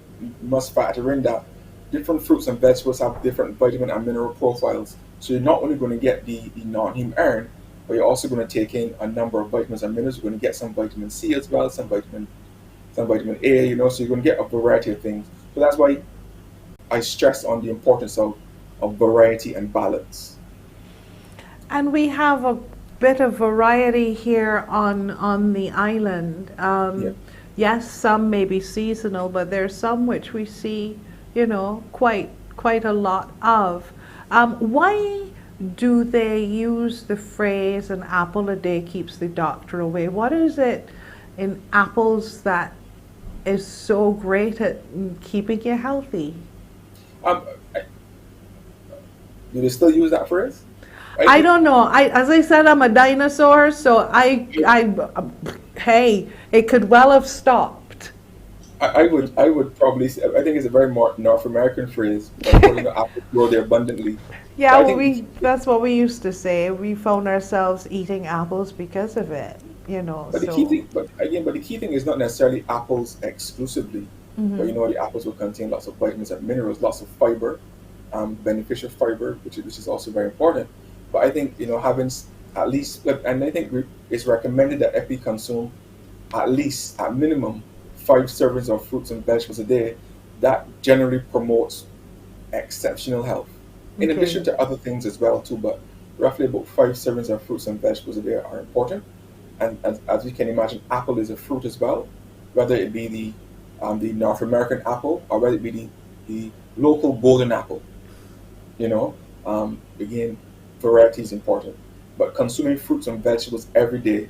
must factor in that different fruits and vegetables have different vitamin and mineral profiles. So you're not only going to get the non-heme iron, but you're also going to take in a number of vitamins and minerals. You're going to get some vitamin C as well, some vitamin A, so you're going to get a variety of things. So that's why I stress on the importance of variety and balance. And we have a bit of variety here on the island. Yeah. Yes, some may be seasonal, but there's some which we see, quite a lot of. Why do they use the phrase "an apple a day keeps the doctor away"? What is it in apples that is so great at keeping you healthy? Um, I- do they still use that phrase? I I think don't know. As I said, I'm a dinosaur, so hey, it could well have stopped. I would probably say, I think it's a very more North American phrase, but apples grow there abundantly. Yeah, But I well, think that's what we used to say. We found ourselves eating apples because of it, but the key so. thing, but the key thing is not necessarily apples exclusively, but Hmm. the apples will contain lots of vitamins and minerals, lots of fiber, beneficial fiber, which is also very important. But I think having at least, and I think it's recommended that if we consume at least at minimum 5 servings of fruits and vegetables a day, that generally promotes exceptional health. In Okay. addition to other things as well too, but roughly about 5 servings of fruits and vegetables a day are important. And as you can imagine, apple is a fruit as well, whether it be the North American apple or whether it be the local golden apple. You know, again, variety is important, but consuming fruits and vegetables every day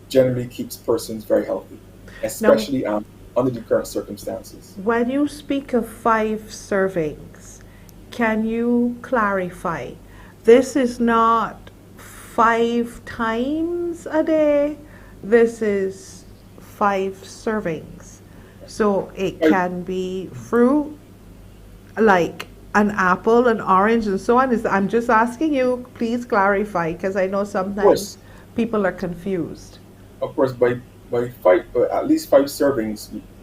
generally keeps persons very healthy, Now, especially under the current circumstances. when you speak of 5 servings, can you clarify? This is not 5 times a day. This is 5 servings. So it I, can be fruit, like an apple, an orange, and so on. I'm just asking you, please clarify, because I know of sometimes course, people are confused. of course, by at least 5 servings,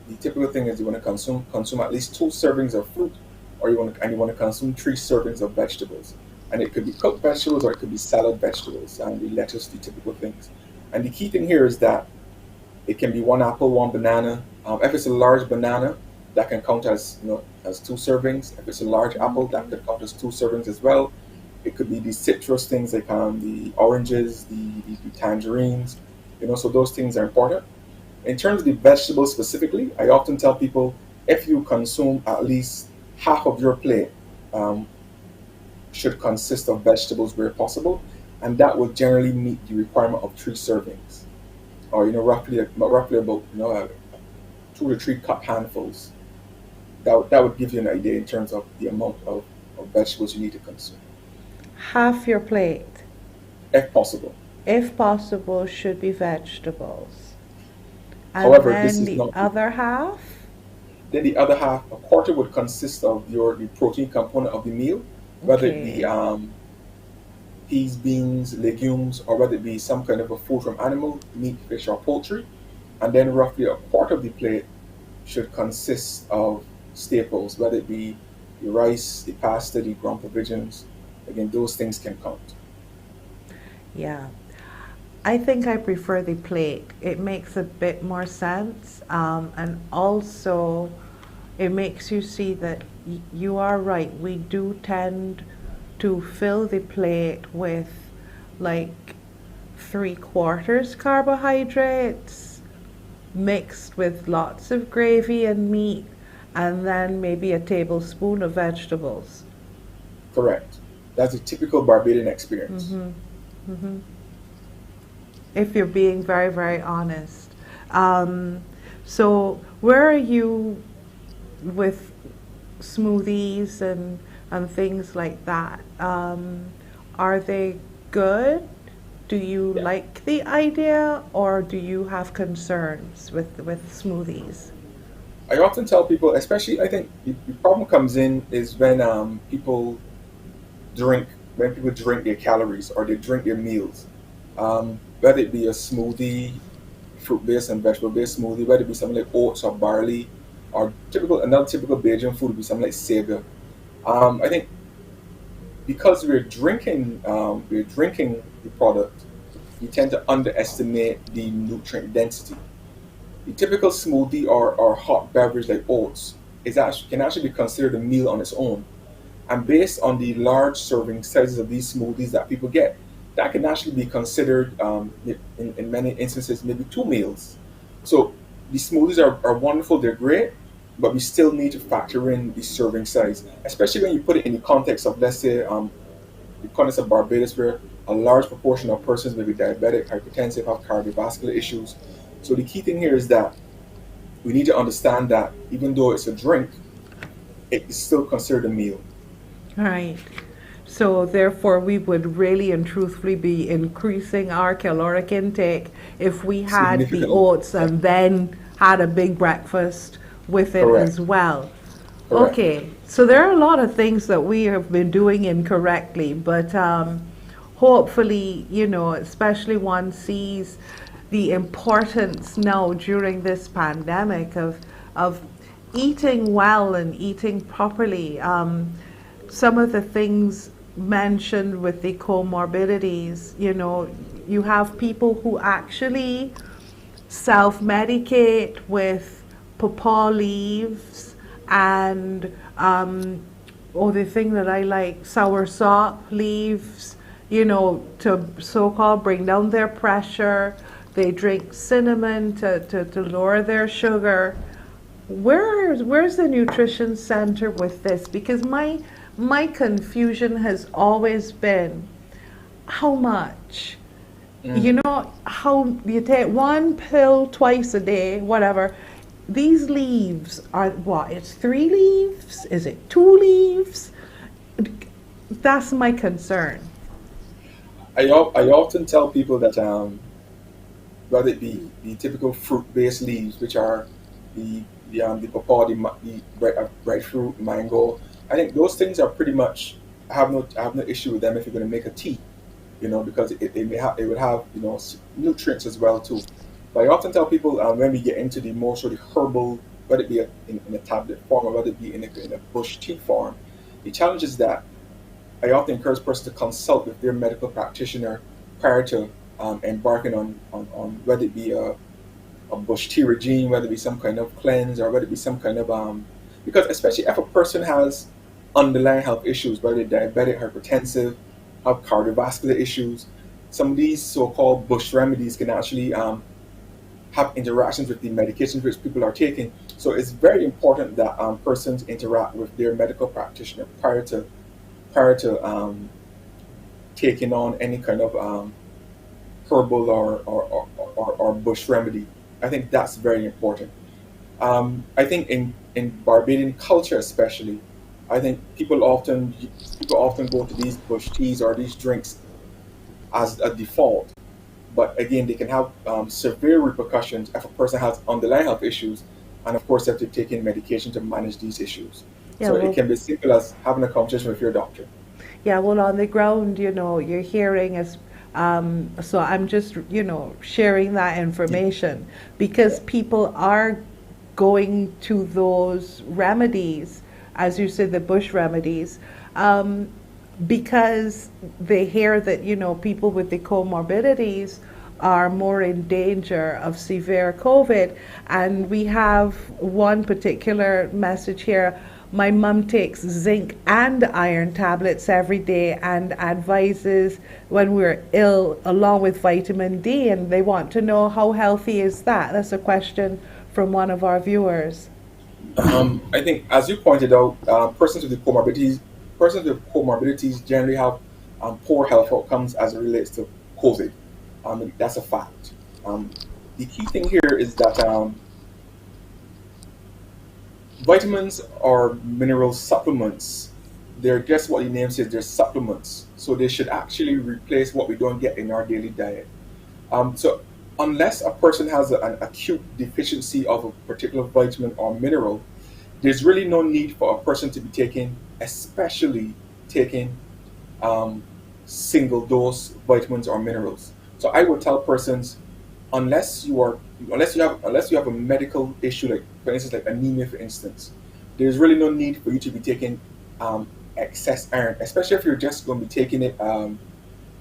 the typical thing is you want to consume at least 2 servings of fruit, or you want to consume 3 servings of vegetables, and it could be cooked vegetables or it could be salad vegetables and the lettuce, the typical things. And the key thing here is that it can be 1 apple, 1 banana. If it's a large banana, that can count as as 2 servings. If it's a large apple, that could count as 2 servings as well. It could be the citrus things like the oranges, the tangerines. So those things are important. In terms of the vegetables specifically, I often tell people if you consume at least half of your plate um, should consist of vegetables where possible, and that will generally meet the requirement of 3 servings, or roughly about 2 to 3 cup handfuls. That would give you an idea in terms of the amount of vegetables you need to consume, Half your plate, if possible. if possible, should be vegetables. And However, this then is the not. other half, Then the other half, a quarter, would consist of the protein component of the meal, whether it be okay. peas, beans, legumes, or whether it be some kind of a food from animal, meat, fish, or poultry. And then roughly a quarter of the plate should consist of staples, whether it be the rice, the pasta, the ground provisions. Again, those things can count. Yeah. I think I prefer the plate. It makes a bit more sense. And also, it makes you see that you are right. We do tend to fill the plate with like 3/4 carbohydrates mixed with lots of gravy and meat, and then maybe a tablespoon of vegetables. Correct. That's a typical Barbadian experience. Hmm. If you're being very, very honest. Um, so, where are you with smoothies and things like that? Are they good? Do you Yeah. like the idea, or do you have concerns with smoothies? I often tell people, especially, I think the problem comes in is when drink people drink their calories or they drink their meals, whether it be a smoothie, fruit-based and vegetable-based smoothie, whether it be something like oats or barley, or another typical Bajan food would be something like sago. I think because we're drinking the product, we tend to underestimate the nutrient density. The typical smoothie or hot beverage like oats can actually be considered a meal on its own. And based on the large serving sizes of these smoothies that people get, that can actually be considered, in many instances, maybe 2 meals. So the smoothies are wonderful, they're great, but we still need to factor in the serving size, especially when you put it in the context of, let's say, the context of Barbados, where a large proportion of persons may be diabetic, hypertensive, have cardiovascular issues. So the key thing here is that we need to understand that even though it's a drink, it is still considered a meal. Right. So therefore, we would really and truthfully be increasing our caloric intake if we had the Significantly. oats Yeah. and then had a big breakfast with it Correct. as well. Correct. Okay, so there are a lot of things that we have been doing incorrectly, but hopefully, especially one sees the importance now during this pandemic of eating well and eating properly. Some of the things mentioned with the comorbidities, you have people who actually self-medicate with papaw leaves and the thing that I like, soursop leaves, to so-called bring down their pressure. They drink cinnamon to lower their sugar. Where's the nutrition center with this? Because my confusion has always been how much. How you take one pill twice a day, whatever. These leaves are what? It's 3 leaves? Is it 2 leaves? That's my concern. I often tell people that whether it be the typical fruit-based leaves, which are the papaw, the breadfruit, mango, I think those things are pretty much, I have no issue with them if you're going to make a tea, because it would have nutrients as well too. But I often tell people when we get into the more sort of herbal, whether it be in a tablet form or whether it be in a bush tea form, the challenge is that I often encourage persons to consult with their medical practitioner prior to embarking on whether it be a bush tea regime, whether it be some kind of cleanse, or whether it be some kind of because especially if a person has underlying health issues, whether they're diabetic, hypertensive, have cardiovascular issues, some of these so-called bush remedies can actually have interactions with the medications which people are taking. So it's very important that persons interact with their medical practitioner prior to taking on any kind of herbal or bush remedy. I think that's very important. I think in Barbadian culture especially, I think people often go to these bush teas or these drinks as a default. But again, they can have severe repercussions if a person has underlying health issues, and of course, if they're taking medication to manage these issues. So it can be as simple as having a conversation with your doctor. Yeah, well, on the ground, you're hearing us. So I'm just, sharing that information because people are going to those remedies, as you said, the bush remedies, because they hear that, people with the comorbidities are more in danger of severe COVID. And we have one particular message here. My mom takes zinc and iron tablets every day and advises when we're ill along with vitamin D, and they want to know how healthy is that? That's a question from one of our viewers. I think, as you pointed out, persons with comorbidities generally have poor health outcomes as it relates to COVID. That's a fact. The key thing here is that vitamins or mineral supplements, they're just what the name says, they're supplements. So they should actually replace what we don't get in our daily diet. So unless a person has an acute deficiency of a particular vitamin or mineral, there's really no need for a person to be especially taking single dose vitamins or minerals. So I would tell persons, unless you have a medical issue, like for instance, like anemia, for instance, there's really no need for you to be taking excess iron, especially if you're just going to be taking it,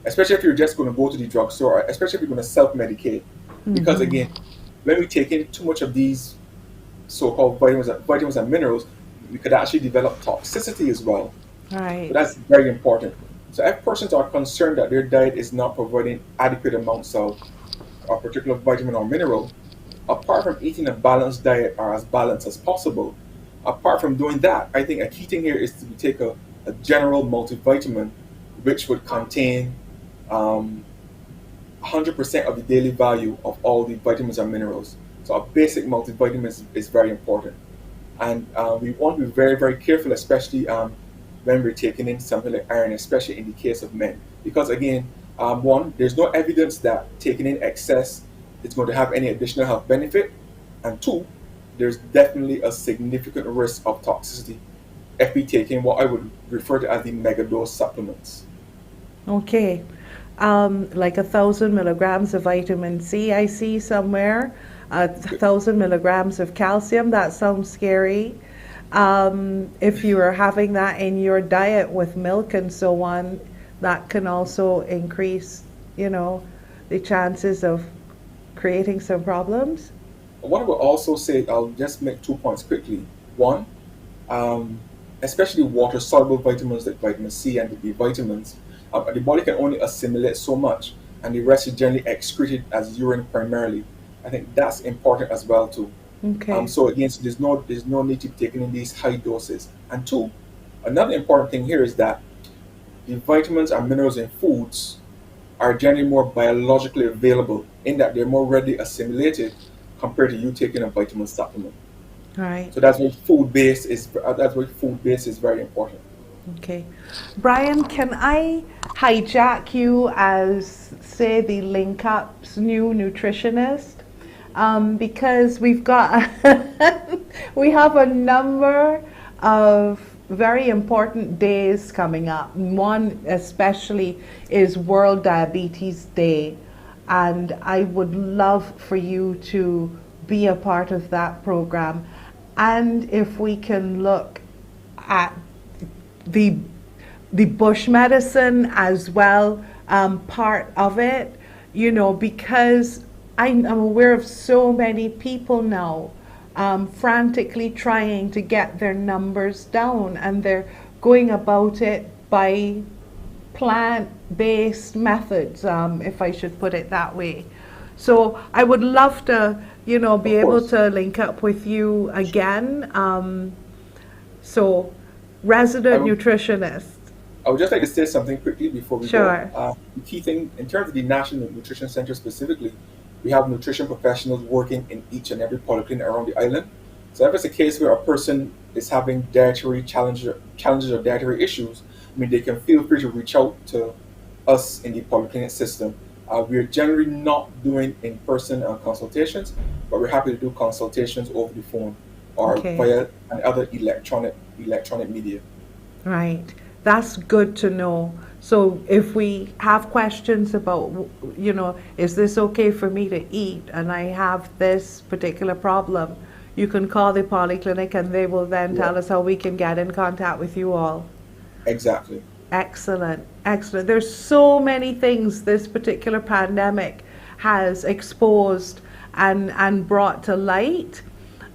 especially if you're just going to go to the drugstore, or especially if you're going to self-medicate. Because again, when we take in too much of these so-called vitamins and minerals, we could actually develop toxicity as well. Right. So that's very important. So if persons are concerned that their diet is not providing adequate amounts of a particular vitamin or mineral, apart from eating a balanced diet or as balanced as possible, apart from doing that, I think a key thing here is to take a general multivitamin which would contain 100% of the daily value of all the vitamins and minerals. So a basic multivitamin is very important. And we want to be very, very careful, especially when we're taking in something like iron, especially in the case of men. Because again, one, there's no evidence that taking in excess is going to have any additional health benefit. And two, there's definitely a significant risk of toxicity if we take in what I would refer to as the megadose supplements. Okay. Like 1,000 milligrams of vitamin C, I see somewhere. 1,000 milligrams of calcium, that sounds scary. If you are having that in your diet with milk and so on, that can also increase, the chances of creating some problems. what I will also say, I'll just make 2 points quickly. One, um, especially water-soluble vitamins like vitamin C and the B vitamins, the body can only assimilate so much, and the rest is generally excreted as urine primarily. I think that's important as well too. Okay. So again, so there's no need to be taken in these high doses. And two, another important thing here is that the vitamins and minerals in foods are generally more biologically available in that they're more readily assimilated compared to you taking a vitamin supplement. All right. So that's why food base is very important. Okay. Brian, can I hijack you as, say, the Link Up's new nutritionist? Because we've got, we have a number of very important days coming up. One especially is World Diabetes Day. And I would love for you to be a part of that program. And if we can look at the bush medicine as well, part of it, you know, because I'm aware of so many people now frantically trying to get their numbers down, and they're going about it by plant-based methods, if I should put it that way. So I would love to, you know, be able to link up with you again. So, resident nutritionist. I would just like to say something quickly before we Sure. go. The key thing, in terms of the National Nutrition Center specifically, we have nutrition professionals working in each and every polyclinic around the island. So if it's a case where a person is having dietary challenges or dietary issues, I mean, they can feel free to reach out to us in the polyclinic system. We're generally not doing in-person consultations, but we're happy to do consultations over the phone or Okay. via other electronic media. Right. That's good to know. So if we have questions about, you know, is this okay for me to eat and I have this particular problem, you can call the polyclinic and they will then tell us how we can get in contact with you all. Exactly. Excellent, excellent. There's so many things this particular pandemic has exposed and brought to light.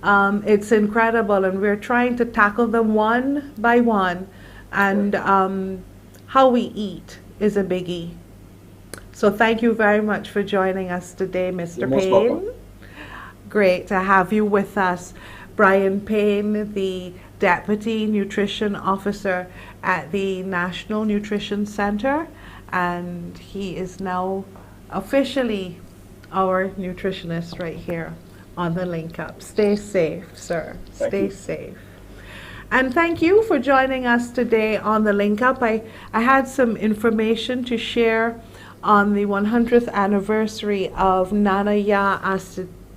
It's incredible, and we're trying to tackle them one by one. And how we eat is a biggie. So thank you very much for joining us today, Mr. You're most Payne. welcome. Great to have you with us. Brian Payne, the Deputy Nutrition Officer at the National Nutrition Center, and he is now officially our nutritionist right here on the Link Up. Stay safe, sir. Thank Stay you. safe. And thank you for joining us today on the Link Up. I had some information to share on the 100th anniversary of Nana Ya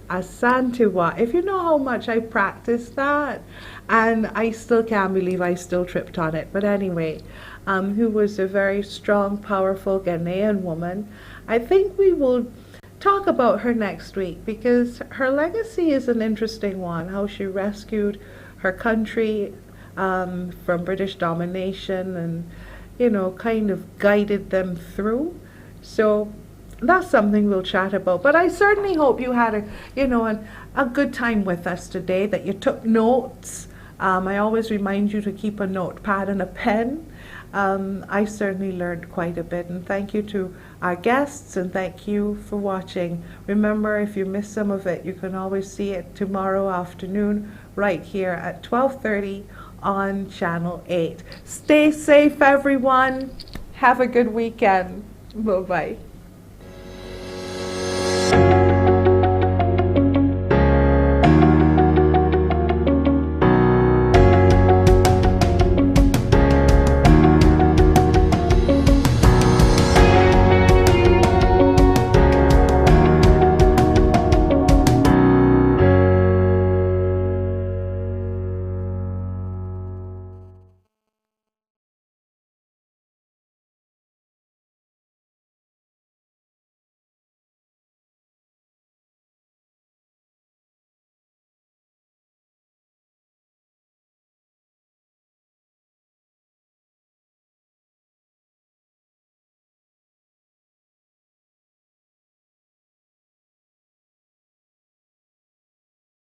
Asantewa. If you know how much I practiced that, and I still can't believe I still tripped on it. But anyway, who was a very strong, powerful Ghanaian woman. I think we will talk about her next week because her legacy is an interesting one, how she rescued her country from British domination and, you know, kind of guided them through. So that's something we'll chat about. But I certainly hope you had a good time with us today, that you took notes. I always remind you to keep a notepad and a pen. I certainly learned quite a bit, and thank you to our guests, and thank you for watching. Remember, if you missed some of it, you can always see it tomorrow afternoon right here at 12:30 on Channel 8. Stay safe, everyone. Have a good weekend. Bye-bye.